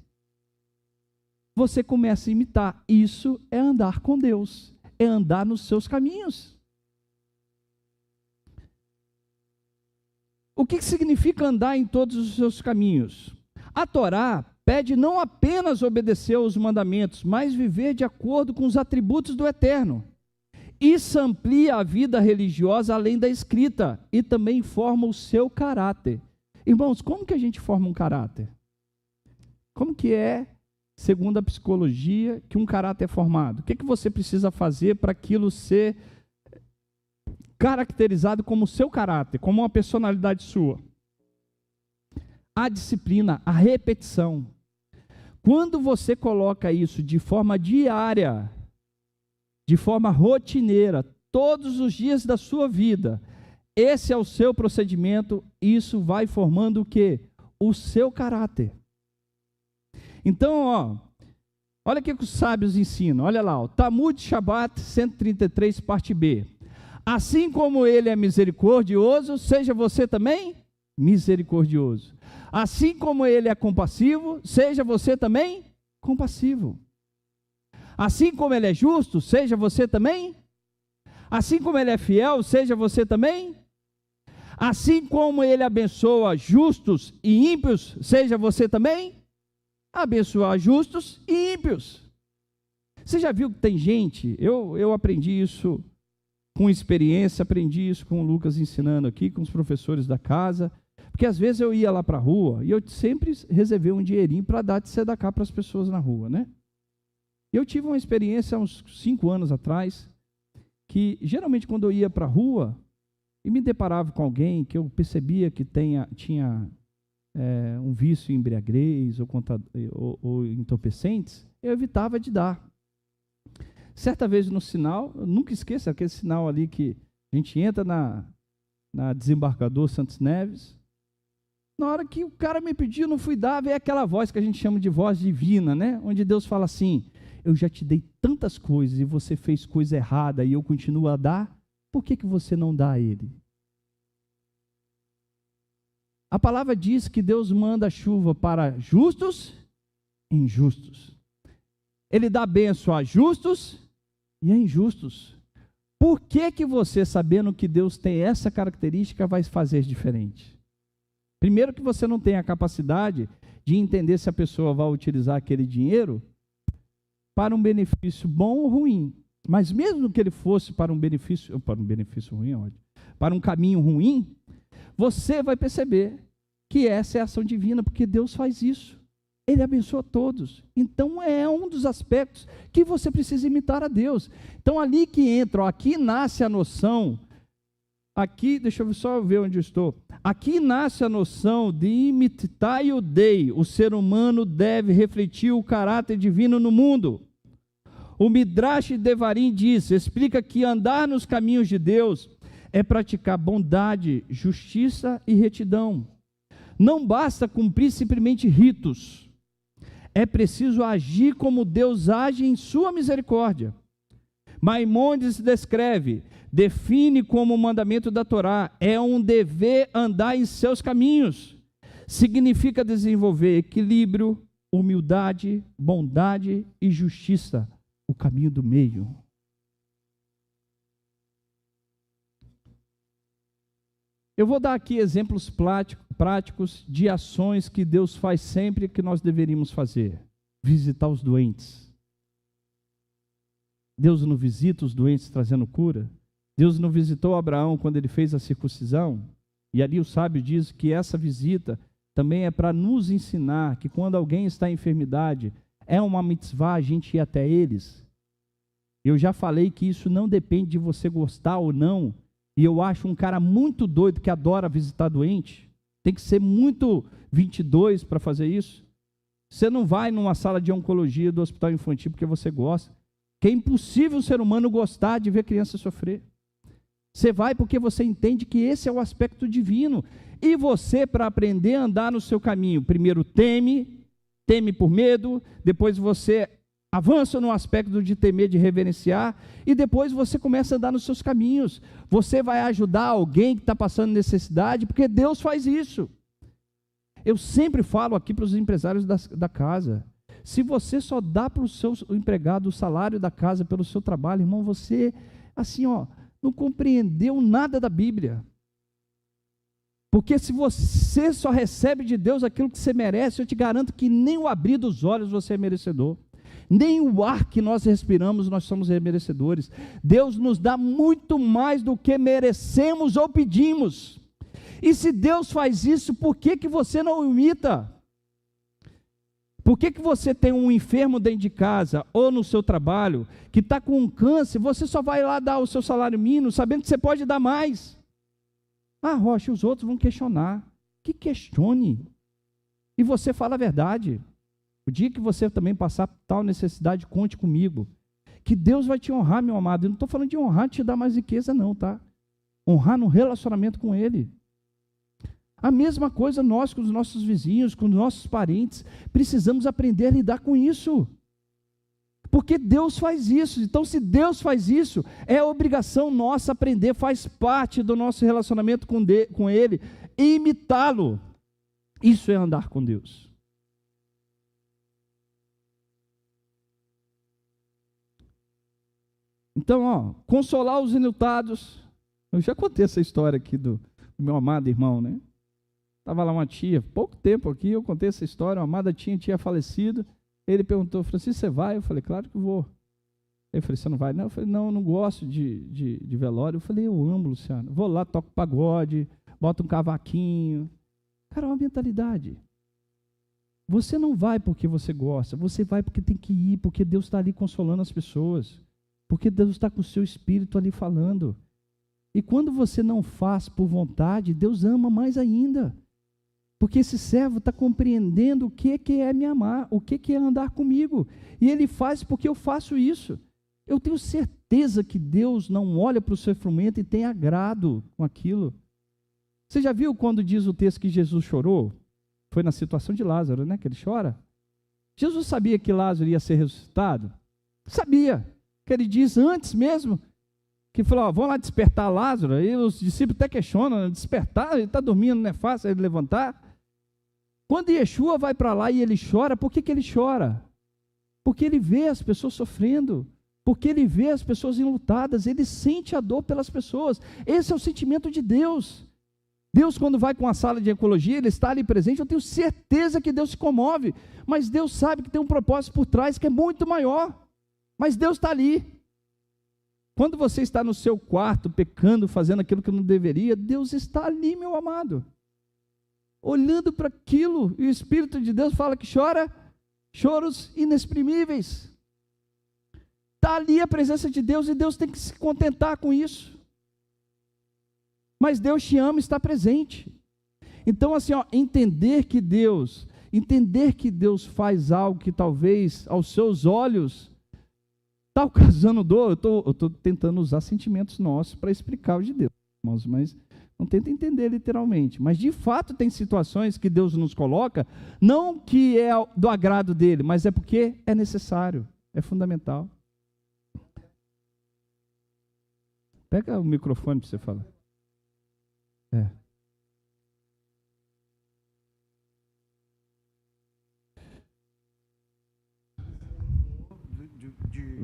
você começa a imitar. Isso é andar com Deus, é andar nos seus caminhos. O que significa andar em todos os seus caminhos? A Torá pede não apenas obedecer aos mandamentos, mas viver de acordo com os atributos do Eterno. Isso amplia a vida religiosa além da escrita e também forma o seu caráter. Irmãos, como que a gente forma um caráter? Como que é, segundo a psicologia, que um caráter é formado? O que você precisa fazer para aquilo ser caracterizado como seu caráter, como uma personalidade sua? A disciplina, a repetição. Quando você coloca isso de forma diária, de forma rotineira, todos os dias da sua vida, esse é o seu procedimento, isso vai formando o quê? O seu caráter. Então, ó, olha o que os sábios ensinam, olha lá, ó, Talmud Shabbat 133, parte B. Assim como ele é misericordioso, seja você também misericordioso. Assim como ele é compassivo, seja você também compassivo. Assim como ele é justo, seja você também. Assim como ele é fiel, seja você também. Assim como ele abençoa justos e ímpios, seja você também. Abençoar justos e ímpios. Você já viu que tem gente, eu aprendi isso com experiência, aprendi isso com o Lucas ensinando aqui, com os professores da casa, porque às vezes eu ia lá para a rua e eu sempre reservei um dinheirinho para dar de sedacá para as pessoas na rua, né? Eu tive uma experiência há uns 5 anos atrás, que geralmente quando eu ia para a rua e me deparava com alguém que eu percebia que tinha um vício em embriaguez ou entorpecentes, eu evitava de dar. Certa vez no sinal, eu nunca esqueço aquele sinal ali que a gente entra na Desembargador Santos Neves. Na hora que o cara me pediu, não fui dar, veio aquela voz que a gente chama de voz divina, né? Onde Deus fala assim: eu já te dei tantas coisas e você fez coisa errada e eu continuo a dar, por que você não dá a ele? A palavra diz que Deus manda chuva para justos e injustos. Ele dá bênção a justos e a injustos. Por que você, sabendo que Deus tem essa característica, vai fazer diferente? Primeiro, que você não tem a capacidade de entender se a pessoa vai utilizar aquele dinheiro para um benefício bom ou ruim. Mas mesmo que ele fosse para um benefício ruim, ótimo, para um caminho ruim, você vai perceber que essa é a ação divina, porque Deus faz isso. Ele abençoa todos. Então é um dos aspectos que você precisa imitar a Deus. Então ali que entra, aqui nasce a noção, aqui, deixa eu só ver onde eu estou. Aqui nasce a noção de imitar o Dei. O ser humano deve refletir o caráter divino no mundo. O Midrash Devarim diz, explica que andar nos caminhos de Deus é praticar bondade, justiça e retidão. Não basta cumprir simplesmente ritos. É preciso agir como Deus age em sua misericórdia. Maimônides define como o mandamento da Torá, é um dever andar em seus caminhos. Significa desenvolver equilíbrio, humildade, bondade e justiça, o caminho do meio. Eu vou dar aqui exemplos práticos de ações que Deus faz sempre que nós deveríamos fazer. Visitar os doentes. Deus não visita os doentes trazendo cura? Deus não visitou Abraão quando ele fez a circuncisão? E ali o sábio diz que essa visita também é para nos ensinar que quando alguém está em enfermidade, é uma mitzvah a gente ir até eles. Eu já falei que isso não depende de você gostar ou não, e eu acho um cara muito doido que adora visitar doente. Tem que ser muito 22 para fazer isso. Você não vai numa sala de oncologia do hospital infantil porque você gosta, que é impossível o ser humano gostar de ver criança sofrer. Você vai porque você entende que esse é o aspecto divino. E você, para aprender a andar no seu caminho, primeiro teme por medo, depois você avança no aspecto de temer, de reverenciar, e depois você começa a andar nos seus caminhos. Você vai ajudar alguém que está passando necessidade, porque Deus faz isso. Eu sempre falo aqui para os empresários da casa, se você só dá para o seu empregado o salário da casa pelo seu trabalho, irmão, você, assim, não compreendeu nada da Bíblia. Porque se você só recebe de Deus aquilo que você merece, eu te garanto que nem o abrir dos olhos você é merecedor. Nem o ar que nós respiramos, nós somos merecedores. Deus nos dá muito mais do que merecemos ou pedimos. E se Deus faz isso, por que você não imita? Por que você tem um enfermo dentro de casa ou no seu trabalho que está com um câncer, você só vai lá dar o seu salário mínimo, sabendo que você pode dar mais? Ah, Rocha, os outros vão questionar. Que questione. E você fala a verdade. O dia que você também passar tal necessidade, conte comigo. Que Deus vai te honrar, meu amado. Eu não estou falando de honrar, te dar mais riqueza não, tá? Honrar no relacionamento com Ele. A mesma coisa nós com os nossos vizinhos, com os nossos parentes. Precisamos aprender a lidar com isso. Porque Deus faz isso. Então, se Deus faz isso, é obrigação nossa aprender, faz parte do nosso relacionamento com Ele, e imitá-lo. Isso é andar com Deus. Então, consolar os enlutados. Eu já contei essa história aqui do meu amado irmão, né? Estava lá uma tia, pouco tempo aqui, eu contei essa história, uma amada tia tinha falecido. Ele perguntou, Francisco, você vai? Eu falei, claro que vou. Eu falei, você não vai? Não, eu falei, não, eu não gosto de velório. Eu falei, eu amo, Luciano. Vou lá, toco pagode, boto um cavaquinho. Cara, é uma mentalidade. Você não vai porque você gosta, você vai porque tem que ir, porque Deus está ali consolando as pessoas, porque Deus está com o seu espírito ali falando. E quando você não faz por vontade, Deus ama mais ainda, porque esse servo está compreendendo o que é me amar, o que é andar comigo, e ele faz porque eu faço isso. Eu tenho certeza que Deus não olha para o sofrimento e tem agrado com aquilo. Você já viu quando diz o texto que Jesus chorou? Foi na situação de Lázaro, né, que ele chora. Jesus sabia que Lázaro ia ser ressuscitado? Sabia, que ele diz antes mesmo, que falou, vamos lá despertar Lázaro. Aí os discípulos até questionam, despertar, ele está dormindo, não é fácil ele levantar. Quando Yeshua vai para lá e ele chora, por que ele chora? Porque ele vê as pessoas sofrendo, porque ele vê as pessoas enlutadas, ele sente a dor pelas pessoas. Esse é o sentimento de Deus. Deus, quando vai com a sala de ecologia, ele está ali presente, eu tenho certeza que Deus se comove, mas Deus sabe que tem um propósito por trás que é muito maior, mas Deus está ali. Quando você está no seu quarto, pecando, fazendo aquilo que não deveria, Deus está ali, meu amado, olhando para aquilo, e o Espírito de Deus fala que chora, choros inexprimíveis. Está ali a presença de Deus, e Deus tem que se contentar com isso. Mas Deus te ama e está presente. Então, assim, entender que Deus faz algo que talvez aos seus olhos está ocasionando dor. Eu estou tentando usar sentimentos nossos para explicar o de Deus, irmãos, mas não tenta entender literalmente. Mas de fato tem situações que Deus nos coloca, não que é do agrado dele, mas é porque é necessário, é fundamental. Pega o microfone para você falar.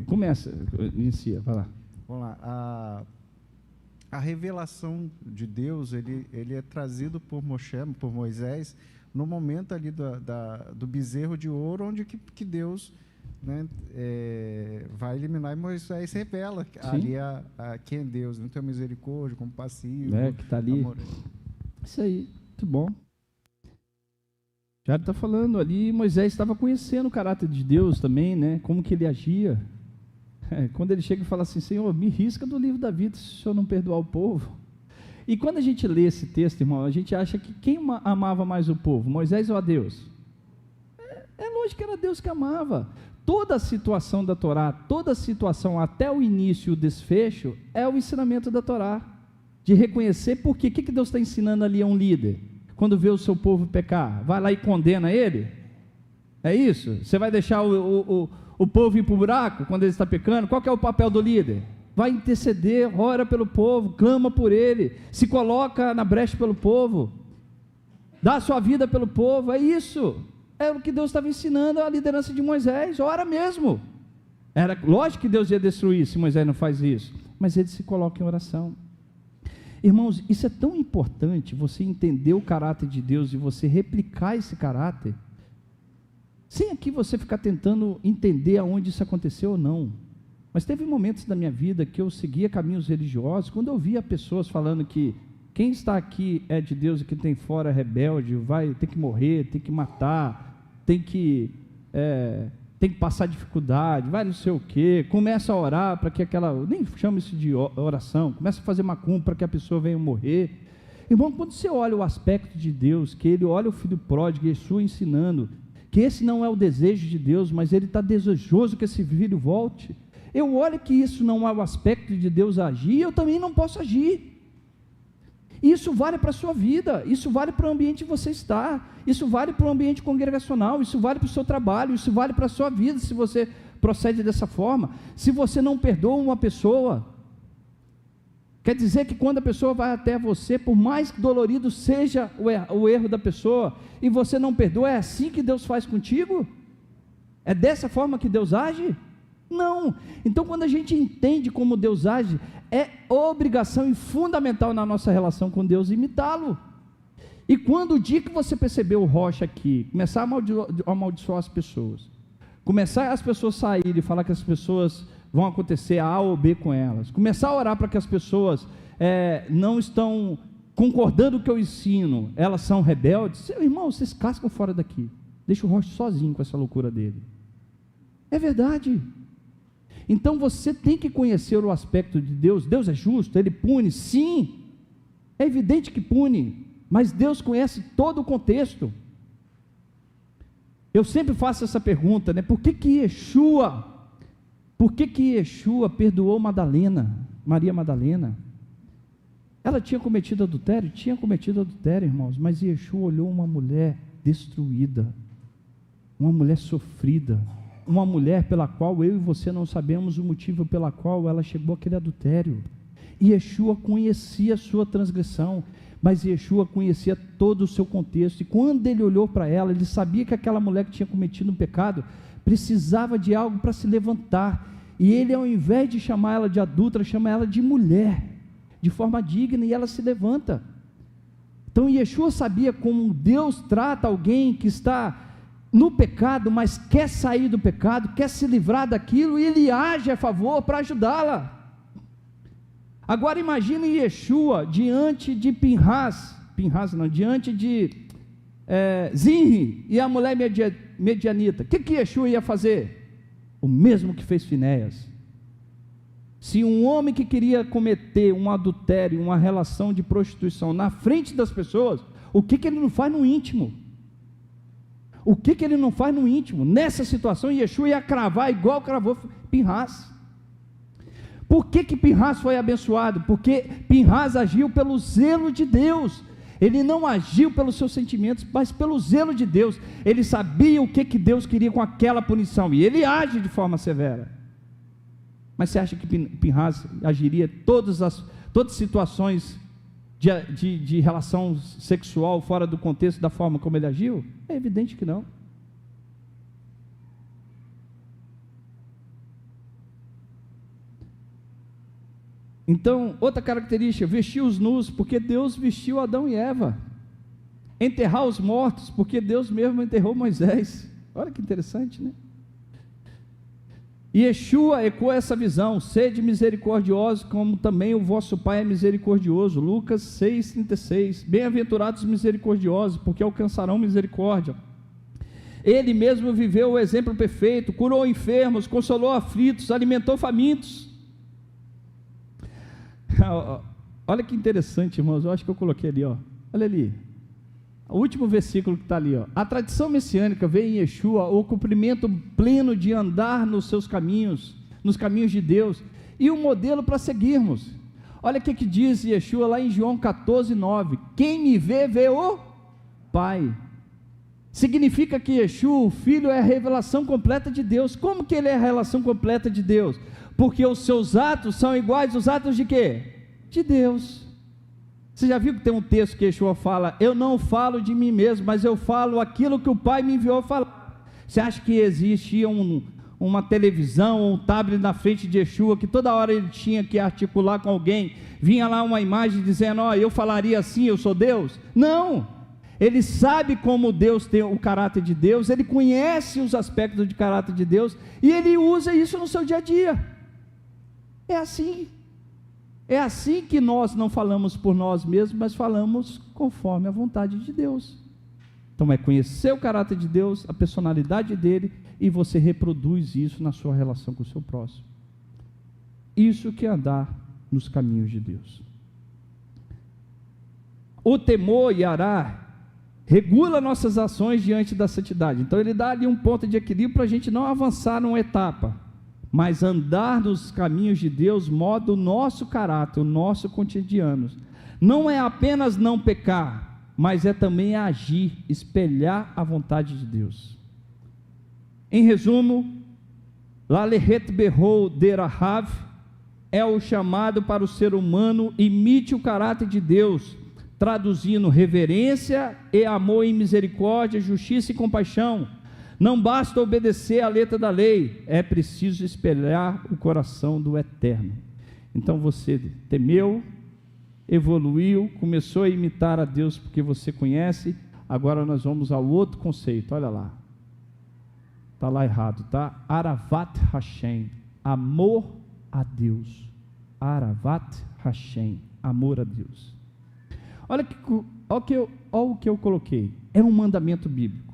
Começa, inicia, vai lá. Vamos lá. A revelação de Deus, ele é trazido por Moisés, no momento ali do bezerro de ouro, onde que Deus, né, vai eliminar, e Moisés revela. Sim. Ali quem é Deus, não tem misericórdia, compassivo, que está ali. Amor. Isso aí, muito bom. Já está falando ali, Moisés estava conhecendo o caráter de Deus também, né? Como que ele agia. Quando ele chega e fala assim, Senhor, me risca do livro da vida se o Senhor não perdoar o povo. E quando a gente lê esse texto, irmão, a gente acha que quem amava mais o povo, Moisés ou a Deus? É lógico que era Deus que amava. Toda a situação da Torá, toda a situação até o início e o desfecho, é o ensinamento da Torá, de reconhecer, porque o que Deus está ensinando ali a um líder? Quando vê o seu povo pecar, vai lá e condena ele? É isso? Você vai deixar o povo ir para o buraco quando ele está pecando? Qual que é o papel do líder? Vai interceder, ora pelo povo, clama por ele, se coloca na brecha pelo povo, dá a sua vida pelo povo. É isso, é o que Deus estava ensinando a liderança de Moisés. Ora mesmo, era lógico que Deus ia destruir se Moisés não faz isso, mas ele se coloca em oração. Irmãos, isso é tão importante, você entender o caráter de Deus e você replicar esse caráter, sem aqui você ficar tentando entender aonde isso aconteceu ou não. Mas teve momentos da minha vida que eu seguia caminhos religiosos, quando eu via pessoas falando que quem está aqui é de Deus e quem tem fora é rebelde, vai ter que morrer, tem que matar, tem que passar dificuldade, vai não sei o quê, começa a orar para que nem chama isso de oração, começa a fazer macumba para que a pessoa venha morrer. Irmão, quando você olha o aspecto de Deus, que ele olha o filho pródigo, Yeshua ensinando, que esse não é o desejo de Deus, mas ele está desejoso que esse filho volte, eu olho que isso não é o aspecto de Deus agir, eu também não posso agir. Isso vale para a sua vida, isso vale para o ambiente que você está, isso vale para o ambiente congregacional, isso vale para o seu trabalho, isso vale para a sua vida, se você procede dessa forma. Se você não perdoa uma pessoa, quer dizer que quando a pessoa vai até você, por mais dolorido seja o erro da pessoa, e você não perdoa, é assim que Deus faz contigo? É dessa forma que Deus age? Não. Então, quando a gente entende como Deus age, é obrigação e fundamental na nossa relação com Deus imitá-lo. E quando o dia que você percebeu o rocha aqui, começar a amaldiçoar as pessoas, começar as pessoas saírem e falar que as pessoas vão acontecer A ou B com elas, começar a orar para que as pessoas não estão concordando com o que eu ensino, elas são rebeldes, irmão, vocês cascam fora daqui. deixa o Rocha sozinho com essa loucura dele. É verdade. Então você tem que conhecer o aspecto de Deus. Deus é justo, Ele pune, sim, é evidente que pune, mas Deus conhece todo o contexto. Eu sempre faço essa pergunta, né? Por que Yeshua perdoou Maria Madalena? Ela tinha cometido adultério? Tinha cometido adultério, irmãos, mas Yeshua olhou uma mulher destruída, uma mulher sofrida, uma mulher pela qual eu e você não sabemos o motivo pela qual ela chegou àquele adultério. Yeshua conhecia a sua transgressão, mas Yeshua conhecia todo o seu contexto, e quando ele olhou para ela, ele sabia que aquela mulher que tinha cometido um pecado, precisava de algo para se levantar, e ele, ao invés de chamar ela de adúltera, chama ela de mulher, de forma digna, e ela se levanta. Então Yeshua sabia como Deus trata alguém que está no pecado, mas quer sair do pecado, quer se livrar daquilo, e ele age a favor para ajudá-la. Agora imagine Yeshua diante de diante de Zinri e a mulher medianita. O que Yeshua ia fazer? O mesmo que fez Finéias. Se um homem que queria cometer um adultério, uma relação de prostituição na frente das pessoas, o que ele não faz no íntimo? O que ele não faz no íntimo? Nessa situação, Yeshua ia cravar igual cravou Pinhas. Por que Pinhas foi abençoado? Porque Pinhas agiu pelo zelo de Deus. Ele não agiu pelos seus sentimentos, mas pelo zelo de Deus. Ele sabia o que Deus queria com aquela punição, e ele age de forma severa. Mas você acha que Pinhas agiria todas situações de relação sexual fora do contexto da forma como ele agiu? É evidente que não. Então, outra característica, vestir os nus, porque Deus vestiu Adão e Eva. Enterrar os mortos, porque Deus mesmo enterrou Moisés. Olha que interessante, né? E Yeshua ecoa essa visão: sede misericordiosos, como também o vosso Pai é misericordioso. Lucas 6,36. Bem-aventurados misericordiosos, porque alcançarão misericórdia. Ele mesmo viveu o exemplo perfeito, curou enfermos, consolou aflitos, alimentou famintos. Olha que interessante, irmãos, eu acho que eu coloquei ali, olha ali, o último versículo que está ali, a tradição messiânica vê em Yeshua o cumprimento pleno de andar nos seus caminhos, nos caminhos de Deus, e o modelo para seguirmos. Olha o que diz Yeshua lá em João 14:9, quem me vê, vê o Pai. Significa que Yeshua, o Filho, é a revelação completa de Deus. Como que ele é a revelação completa de Deus? Porque os seus atos são iguais aos atos de quê? De Deus. Você já viu que tem um texto que Yeshua fala: eu não falo de mim mesmo, mas eu falo aquilo que o Pai me enviou a falar. Você acha que existia uma televisão ou um tablet na frente de Yeshua, que toda hora ele tinha que articular com alguém, vinha lá uma imagem dizendo: eu falaria assim, eu sou Deus? Não, ele sabe como Deus tem o caráter de Deus, ele conhece os aspectos de caráter de Deus, e ele usa isso no seu dia a dia. É assim que nós não falamos por nós mesmos, mas falamos conforme a vontade de Deus. Então é conhecer o caráter de Deus, a personalidade dele, e você reproduz isso na sua relação com o seu próximo. Isso que é andar nos caminhos de Deus. O temor Yará regula nossas ações diante da santidade. Então ele dá ali um ponto de equilíbrio para a gente não avançar numa etapa, mas andar nos caminhos de Deus moda o nosso caráter, o nosso cotidiano. Não é apenas não pecar, mas é também agir, espelhar a vontade de Deus. Em resumo, Lalechet Berrou Derahav é o chamado para o ser humano imite o caráter de Deus, traduzindo reverência e amor e misericórdia, justiça e compaixão. Não basta obedecer a letra da lei, é preciso espelhar o coração do Eterno. Então você temeu, evoluiu, começou a imitar a Deus porque você conhece. Agora nós vamos ao outro conceito, olha lá, está lá errado, tá? Aravat Hashem, amor a Deus. Aravat Hashem, amor a Deus. Olha o que eu coloquei, é um mandamento bíblico.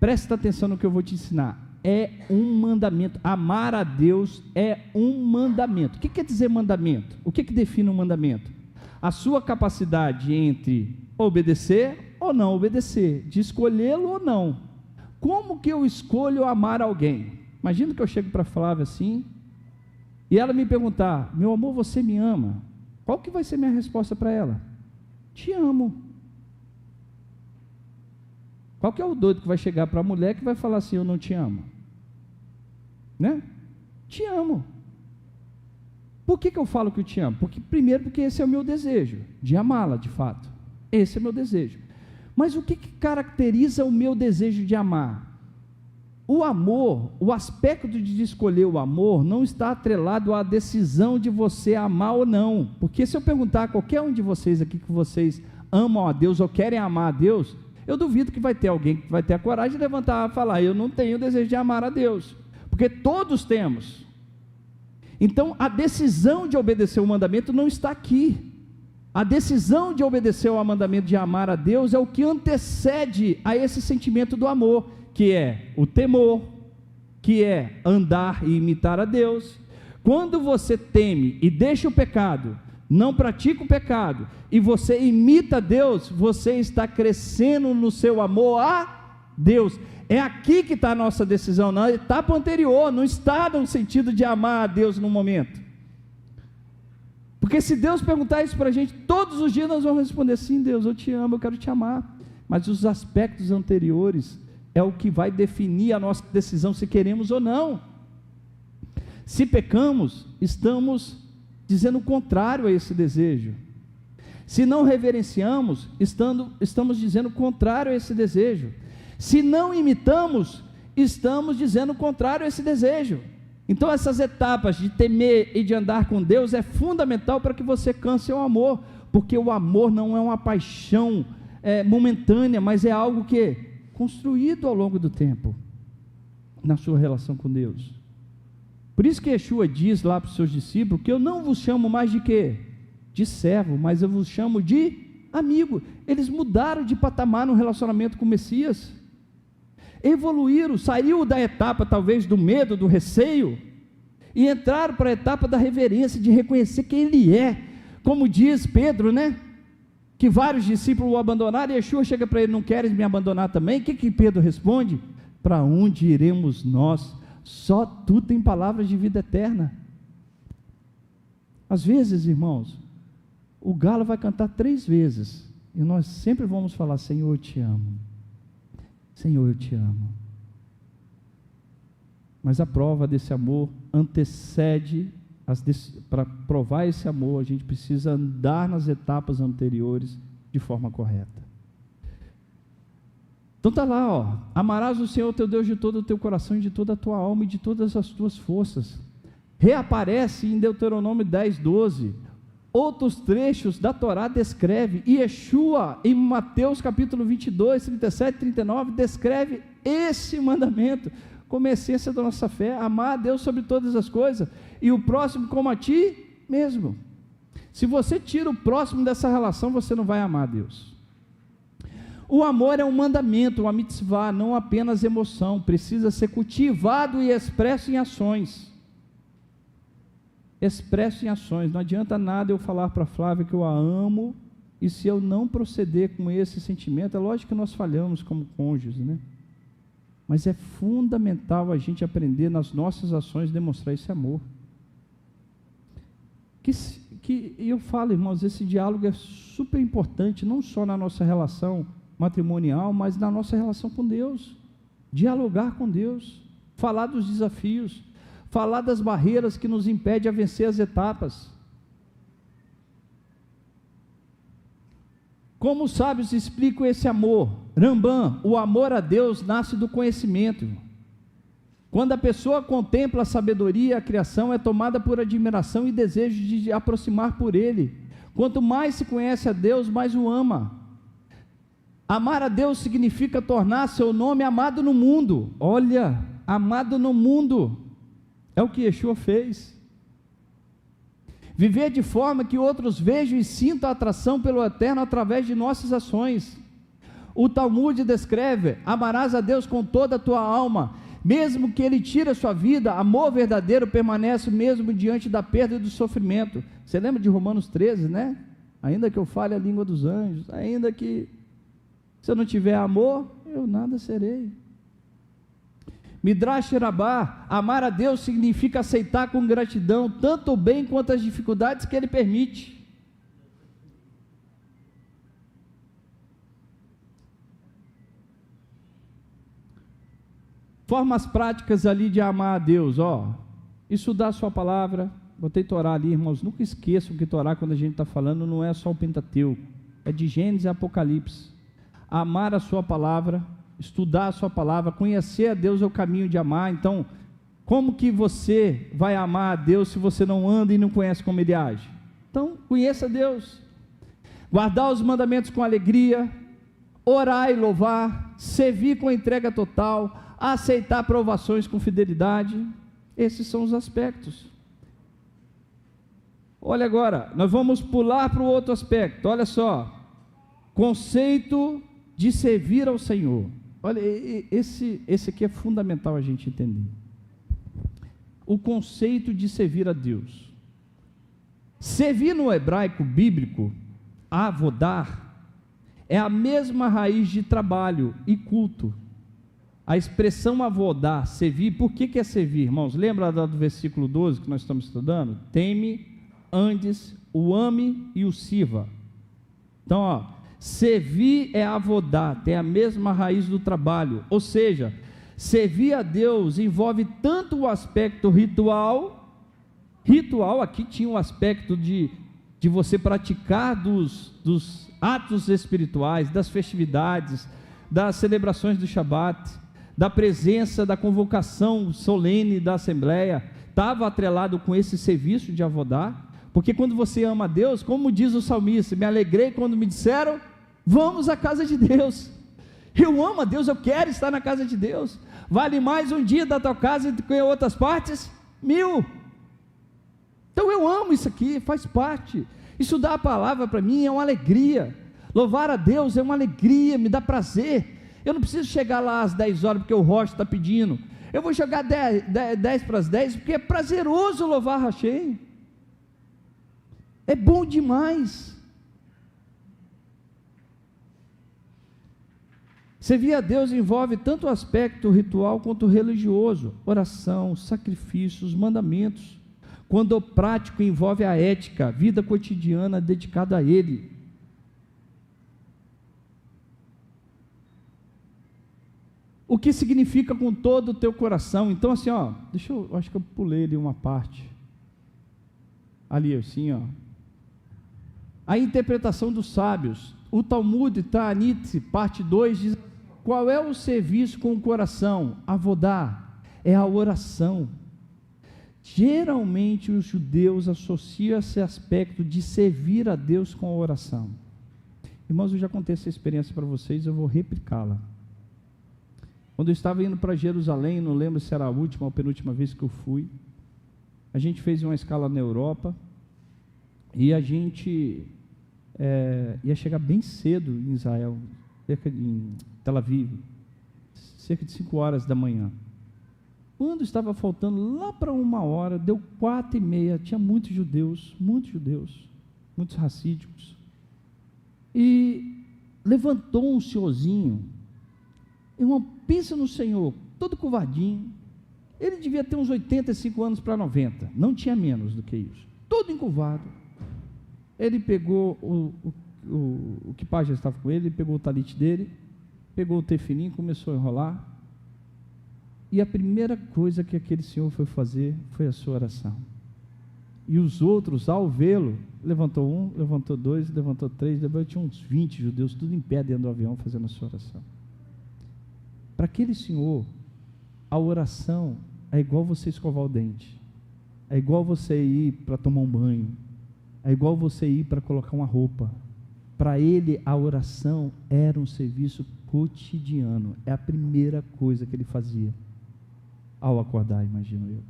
Presta atenção no que eu vou te ensinar. É um mandamento. Amar a Deus é um mandamento. O que quer dizer mandamento? O que define um mandamento? A sua capacidade entre obedecer ou não obedecer, de escolhê-lo ou não. Como que eu escolho amar alguém? Imagina que eu chego para a Flávia assim, e ela me perguntar: meu amor, você me ama? Qual que vai ser minha resposta para ela? Te amo. Qual que é o doido que vai chegar para a mulher que vai falar assim: eu não te amo? Né? Te amo. Por que eu falo que eu te amo? Primeiro, porque esse é o meu desejo, de amá-la de fato. Esse é o meu desejo. Mas o que caracteriza o meu desejo de amar? O amor, o aspecto de escolher o amor, não está atrelado à decisão de você amar ou não. Porque se eu perguntar a qualquer um de vocês aqui que vocês amam a Deus ou querem amar a Deus, eu duvido que vai ter alguém que vai ter a coragem de levantar e falar: eu não tenho o desejo de amar a Deus. Porque todos temos. Então a decisão de obedecer o mandamento não está aqui. A decisão de obedecer ao mandamento de amar a Deus é o que antecede a esse sentimento do amor, que é o temor, que é andar e imitar a Deus. Quando você teme e deixa o pecado, não pratica o pecado, e você imita a Deus, você está crescendo no seu amor a Deus. É aqui que está a nossa decisão, na etapa anterior, não está no sentido de amar a Deus no momento. Porque se Deus perguntar isso para a gente, todos os dias nós vamos responder: sim, Deus, eu te amo, eu quero te amar. Mas os aspectos anteriores é o que vai definir a nossa decisão, se queremos ou não. Se pecamos, estamos dizendo o contrário a esse desejo. Se não reverenciamos, estamos dizendo o contrário a esse desejo. Se não imitamos, estamos dizendo o contrário a esse desejo. Então essas etapas de temer e de andar com Deus é fundamental para que você canse o amor, porque o amor não é uma paixão momentânea, mas é algo que construído ao longo do tempo, na sua relação com Deus. Por isso que Yeshua diz lá para os seus discípulos, que eu não vos chamo mais de quê? De servo, mas eu vos chamo de amigo. Eles mudaram de patamar no relacionamento com o Messias, evoluíram, saiu da etapa talvez do medo, do receio, e entraram para a etapa da reverência, de reconhecer quem Ele é, como diz Pedro, né? Que vários discípulos o abandonaram, e Yeshua chega para ele: não queres me abandonar também? O que Pedro responde? Para onde iremos nós? Só tu tem palavras de vida eterna. Às vezes, irmãos, o galo vai cantar 3 vezes, e nós sempre vamos falar: Senhor, eu te amo. Senhor, eu te amo. Mas a prova desse amor antecede, para provar esse amor, a gente precisa andar nas etapas anteriores de forma correta. Então está lá, ó: amarás o Senhor teu Deus de todo o teu coração, e de toda a tua alma, e de todas as tuas forças. Reaparece em Deuteronômio 10:12. Outros trechos da Torá descreve, e Yeshua em Mateus capítulo 22, 37 e 39, descreve esse mandamento como essência da nossa fé: amar a Deus sobre todas as coisas, e o próximo como a ti mesmo. Se você tira o próximo dessa relação, você não vai amar a Deus. O amor é um mandamento, uma mitzvah, não apenas emoção, precisa ser cultivado e expresso em ações. Expresso em ações. Não adianta nada eu falar para a Flávia que eu a amo, e se eu não proceder com esse sentimento, é lógico que nós falhamos como cônjuges, né? Mas é fundamental a gente aprender nas nossas ações demonstrar esse amor. Que eu falo, irmãos, esse diálogo é super importante, não só na nossa relação matrimonial, mas na nossa relação com Deus. Dialogar com Deus, falar dos desafios, falar das barreiras que nos impedem a vencer as etapas. Como os sábios explicam esse amor? Rambam: o amor a Deus nasce do conhecimento. Quando a pessoa contempla a sabedoria, a criação é tomada por admiração e desejo de aproximar por Ele. Quanto mais se conhece a Deus, mais o ama. Amar a Deus significa tornar seu nome amado no mundo. Olha, amado no mundo. É o que Yeshua fez. Viver de forma que outros vejam e sintam a atração pelo eterno através de nossas ações. O Talmud descreve: amarás a Deus com toda a tua alma, mesmo que Ele tire a sua vida. Amor verdadeiro permanece mesmo diante da perda e do sofrimento. Você lembra de Romanos 13, né? Ainda que eu fale a língua dos anjos, ainda que se eu não tiver amor, eu nada serei. Midrash Rabbah: amar a Deus significa aceitar com gratidão tanto o bem quanto as dificuldades que Ele permite. Formas práticas ali de amar a Deus, estudar a sua palavra. Botei Torá ali, irmãos, nunca esqueçam que Torá, quando a gente está falando, não é só o Pentateuco, é de Gênesis e Apocalipse. Amar a sua palavra, estudar a sua palavra, conhecer a Deus é o caminho de amar. Então, como que você vai amar a Deus se você não anda e não conhece como Ele age? Então, conheça a Deus. Guardar os mandamentos com alegria, orar e louvar, servir com entrega total, aceitar provações com fidelidade. Esses são os aspectos. Olha agora, nós vamos pular para o outro aspecto. Olha só, conceito de servir ao Senhor. Olha, esse aqui é fundamental a gente entender. O conceito de servir a Deus. Servir no hebraico bíblico, avodar, é a mesma raiz de trabalho e culto. A expressão avodar, servir, por que é servir, irmãos? Lembra do versículo 12 que nós estamos estudando? Teme, andes, o ame e o sirva. Então, servir é avodar, tem a mesma raiz do trabalho. Ou seja, servir a Deus envolve tanto o aspecto ritual, aqui tinha o aspecto de você praticar dos atos espirituais, das festividades, das celebrações do Shabat, da presença, da convocação solene da Assembleia, estava atrelado com esse serviço de avodar, porque quando você ama a Deus, como diz o salmista, me alegrei quando me disseram, vamos à casa de Deus. Eu amo a Deus, eu quero estar na casa de Deus. Vale mais um dia da tua casa do que em outras partes? 1000. Então eu amo isso aqui, faz parte. Estudar a palavra para mim é uma alegria. Louvar a Deus é uma alegria, me dá prazer. Eu não preciso chegar lá às 10 horas porque o Rocha está pedindo. Eu vou chegar 10 para as 10 porque é prazeroso louvar Hashem. É bom demais. Servir a Deus envolve tanto o aspecto ritual quanto o religioso, oração, sacrifícios, mandamentos. Quando o prático envolve a ética, a vida cotidiana dedicada a Ele. O que significa com todo o teu coração? Então assim, acho que eu pulei ali uma parte. Ali assim, A interpretação dos sábios. O Talmud Ta'anit, parte 2, diz: qual é o serviço com o coração? Avodar, é a oração. Geralmente os judeus associam esse aspecto de servir a Deus com a oração. Irmãos, eu já contei essa experiência para vocês, eu vou replicá-la. Quando eu estava indo para Jerusalém, não lembro se era a última ou penúltima vez que eu fui, a gente fez uma escala na Europa, e a gente ia chegar bem cedo em Israel, em Tel Aviv, cerca de 5 horas da manhã. Quando estava faltando lá para 1h, deu 4h30, tinha muitos judeus, muitos racídicos, e levantou um senhorzinho, irmão, pensa no Senhor, todo curvadinho, ele devia ter uns 85 anos para 90, não tinha menos do que isso, todo encurvado. Ele pegou o que já estava com ele, pegou o talite dele, pegou o tefilim, começou a enrolar, e a primeira coisa que aquele senhor foi fazer foi a sua oração. E os outros, ao vê-lo, levantou 1, levantou 2, levantou 3, depois tinha uns 20 judeus, tudo em pé dentro do avião, fazendo a sua oração. Para aquele senhor, a oração é igual você escovar o dente, é igual você ir para tomar um banho, é igual você ir para colocar uma roupa. Para ele, a oração era um serviço cotidiano, é a primeira coisa que ele fazia ao acordar, imagino eu.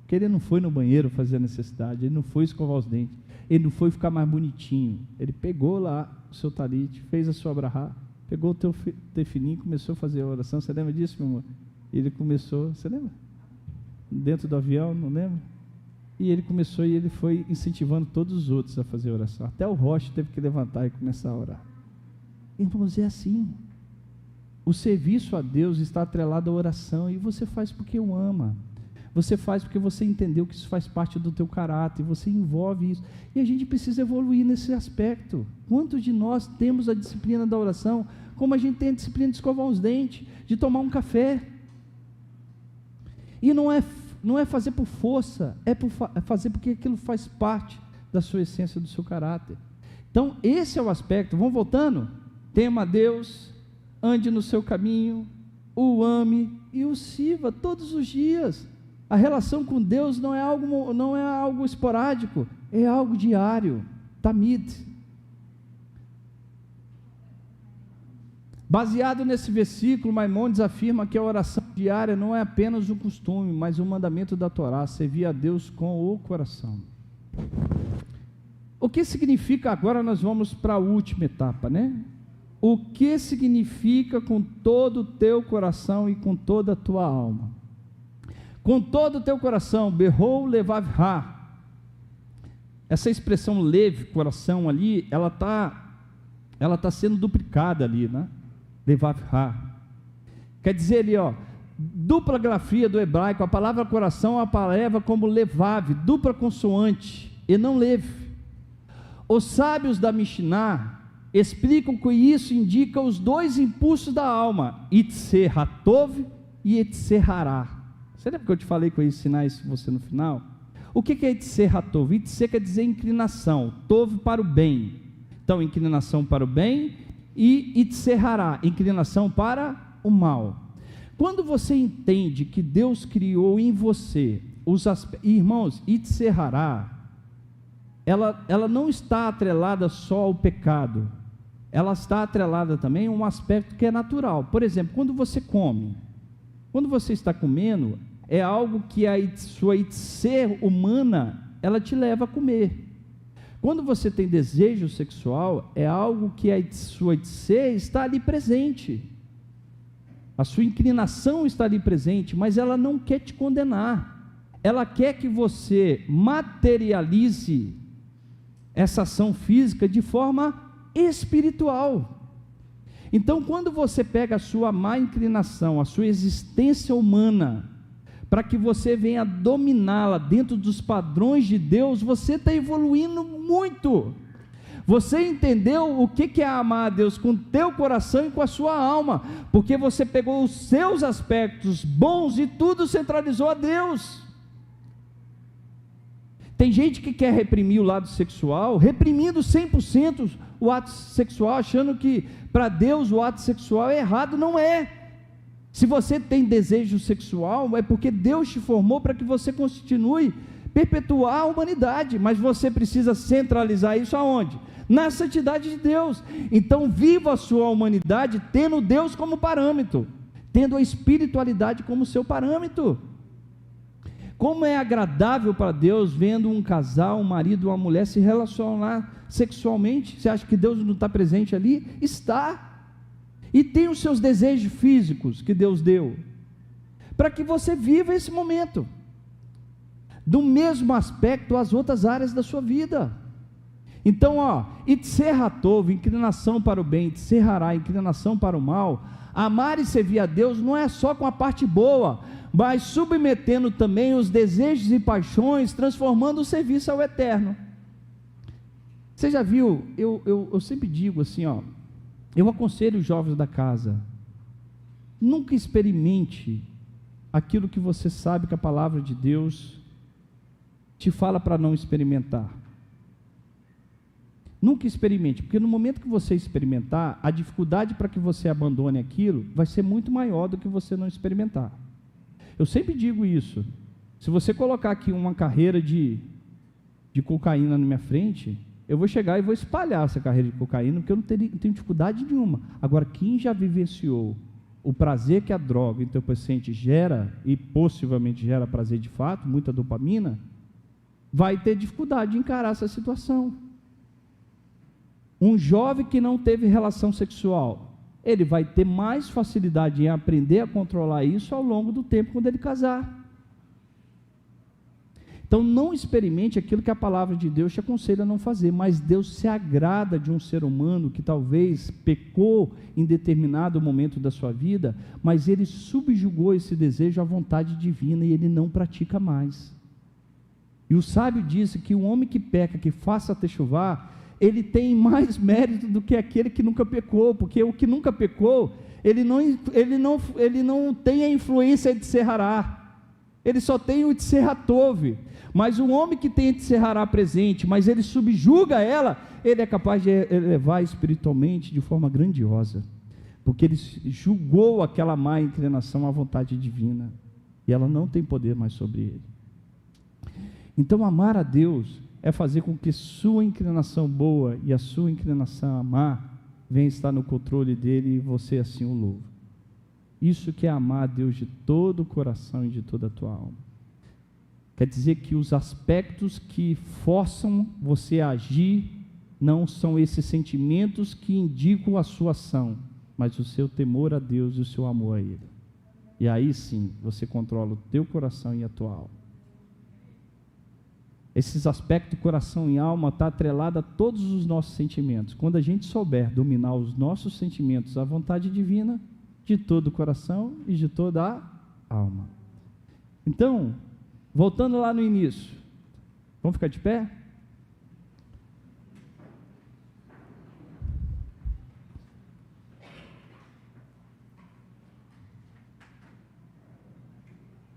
Porque ele não foi no banheiro fazer a necessidade, ele não foi escovar os dentes, ele não foi ficar mais bonitinho, ele pegou lá o seu talite, fez a sua brahá pegou o teu tefilim e começou a fazer a oração. Você lembra disso, meu amor? Ele começou, você lembra? Dentro do avião, não lembra? E ele começou e ele foi incentivando todos os outros a fazer oração. Até o Rocha teve que levantar e começar a orar. Irmãos, é assim. O serviço a Deus está atrelado à oração, e você faz porque o ama. Você faz porque você entendeu que isso faz parte do teu caráter, e você envolve isso. E a gente precisa evoluir nesse aspecto. Quantos de nós temos a disciplina da oração, como a gente tem a disciplina de escovar os dentes, de tomar um café? E não é fazer por força, é fazer porque aquilo faz parte da sua essência, do seu caráter. Então, esse é o aspecto. Vamos voltando? Tema a Deus, ande no seu caminho, o ame e o sirva todos os dias. A relação com Deus não é algo esporádico, é algo diário. Tamid. Baseado nesse versículo, Maimônides afirma que a oração diária não é apenas um costume, mas um mandamento da Torá, servir a Deus com o coração. O que significa, agora nós vamos para a última etapa, né? O que significa com todo o teu coração e com toda a tua alma? Com todo o teu coração, berrou levavha. Essa expressão lev, coração ali, ela tá sendo duplicada ali, né? Levavha. Quer dizer ali, ó, dupla grafia do hebraico, a palavra coração aparece como levav, dupla consoante, e não lev. Os sábios da Mishnah explicam que isso indica os dois impulsos da alma, Itzer Hatov e Itzer Hará. Você lembra que eu te falei que eu ia ensinar isso você no final? O que é Itzer Hatov? Itzer quer dizer inclinação, Tov para o bem. Então, inclinação para o bem, e Itzer Hará, inclinação para o mal. Quando você entende que Deus criou em você os aspectos, irmãos, Itzer Hará, ela não está atrelada só ao pecado, ela está atrelada também a um aspecto que é natural. Por exemplo, quando você come, quando você está comendo, é algo que a sua ser humana, ela te leva a comer. Quando você tem desejo sexual, é algo que a sua ser está ali presente, a sua inclinação está ali presente, mas ela não quer te condenar, ela quer que você materialize essa ação física de forma espiritual. Então, quando você pega a sua má inclinação, a sua existência humana, para que você venha dominá-la dentro dos padrões de Deus, você está evoluindo muito. Você entendeu o que é amar a Deus com o teu coração e com a sua alma, porque você pegou os seus aspectos bons e tudo centralizou a Deus. Tem gente que quer reprimir o lado sexual, reprimindo 100% o ato sexual, achando que para Deus o ato sexual é errado. Não é. Se você tem desejo sexual, é porque Deus te formou para que você continue perpetuar a humanidade, mas você precisa centralizar isso aonde? Na santidade de Deus. Então viva a sua humanidade tendo Deus como parâmetro, tendo a espiritualidade como seu parâmetro. Como é agradável para Deus vendo um casal, um marido, uma mulher se relacionar sexualmente. Você acha que Deus não está presente ali? Está. E tem os seus desejos físicos que Deus deu, para que você viva esse momento, do mesmo aspecto as outras áreas da sua vida. Então, Itzer Hatov, inclinação para o bem, Itzer Hará, inclinação para o mal. Amar e servir a Deus não é só com a parte boa, mas submetendo também os desejos e paixões, transformando o serviço ao eterno. Você já viu, eu sempre digo assim, eu aconselho os jovens da casa, nunca experimente aquilo que você sabe que a palavra de Deus te fala para não experimentar. Nunca experimente, porque no momento que você experimentar, a dificuldade para que você abandone aquilo vai ser muito maior do que você não experimentar. Eu sempre digo isso. Se você colocar aqui uma carreira de cocaína na minha frente, eu vou chegar e vou espalhar essa carreira de cocaína, porque eu não tenho dificuldade nenhuma. Agora, quem já vivenciou o prazer que a droga em teu paciente gera, e possivelmente gera prazer de fato, muita dopamina, vai ter dificuldade de encarar essa situação. Um jovem que não teve relação sexual, ele vai ter mais facilidade em aprender a controlar isso ao longo do tempo quando ele casar. Então não experimente aquilo que a palavra de Deus te aconselha a não fazer, mas Deus se agrada de um ser humano que talvez pecou em determinado momento da sua vida, mas ele subjugou esse desejo à vontade divina e ele não pratica mais. E o sábio disse que o homem que peca, que faça techuvá, ele tem mais mérito do que aquele que nunca pecou, porque o que nunca pecou, ele não tem a influência de Tserará, ele só tem o Tserratove. Mas o homem que tem Tserará presente, mas ele subjuga ela, ele é capaz de elevar espiritualmente de forma grandiosa, porque ele julgou aquela má inclinação à vontade divina, e ela não tem poder mais sobre ele. Então amar a Deus é fazer com que sua inclinação boa e a sua inclinação a amar venha estar no controle dele e você assim o louva. Isso que é amar a Deus de todo o coração e de toda a tua alma. Quer dizer que os aspectos que forçam você a agir não são esses sentimentos que indicam a sua ação, mas o seu temor a Deus e o seu amor a Ele. E aí sim, você controla o teu coração e a tua alma. Esses aspectos, coração e alma, está atrelado a todos os nossos sentimentos. Quando a gente souber dominar os nossos sentimentos à vontade divina, de todo o coração e de toda a alma. Então, voltando lá no início, vamos ficar de pé?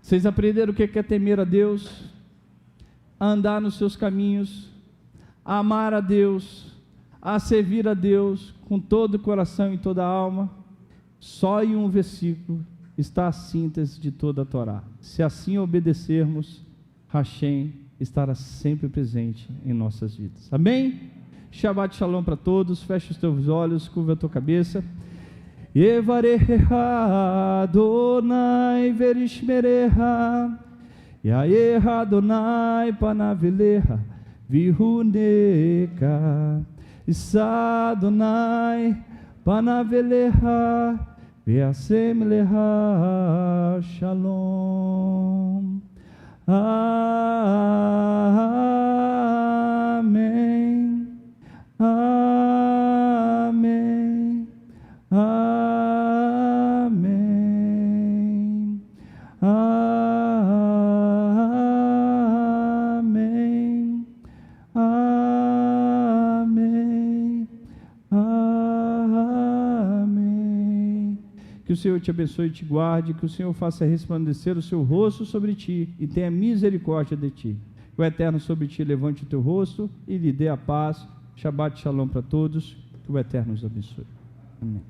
Vocês aprenderam o que é temer a Deus, a andar nos seus caminhos, a amar a Deus, a servir a Deus com todo o coração e toda a alma. Só em um versículo está a síntese de toda a Torá. Se assim obedecermos, Hashem estará sempre presente em nossas vidas. Amém? Shabbat Shalom para todos. Feche os teus olhos, curva a tua cabeça. Yevarecha Adonai verishmerecha, Yaecha Adonai panavelecha vihuneka, Issa Adonai panavelecha ve'asem lecha shalom. Amém. Amém. Amém. Amém. Amém. Amém. Que o Senhor te abençoe e te guarde, que o Senhor faça resplandecer o seu rosto sobre ti e tenha misericórdia de ti. Que o Eterno sobre ti levante o teu rosto e lhe dê a paz. Shabbat Shalom para todos. Que o Eterno os abençoe. Amém.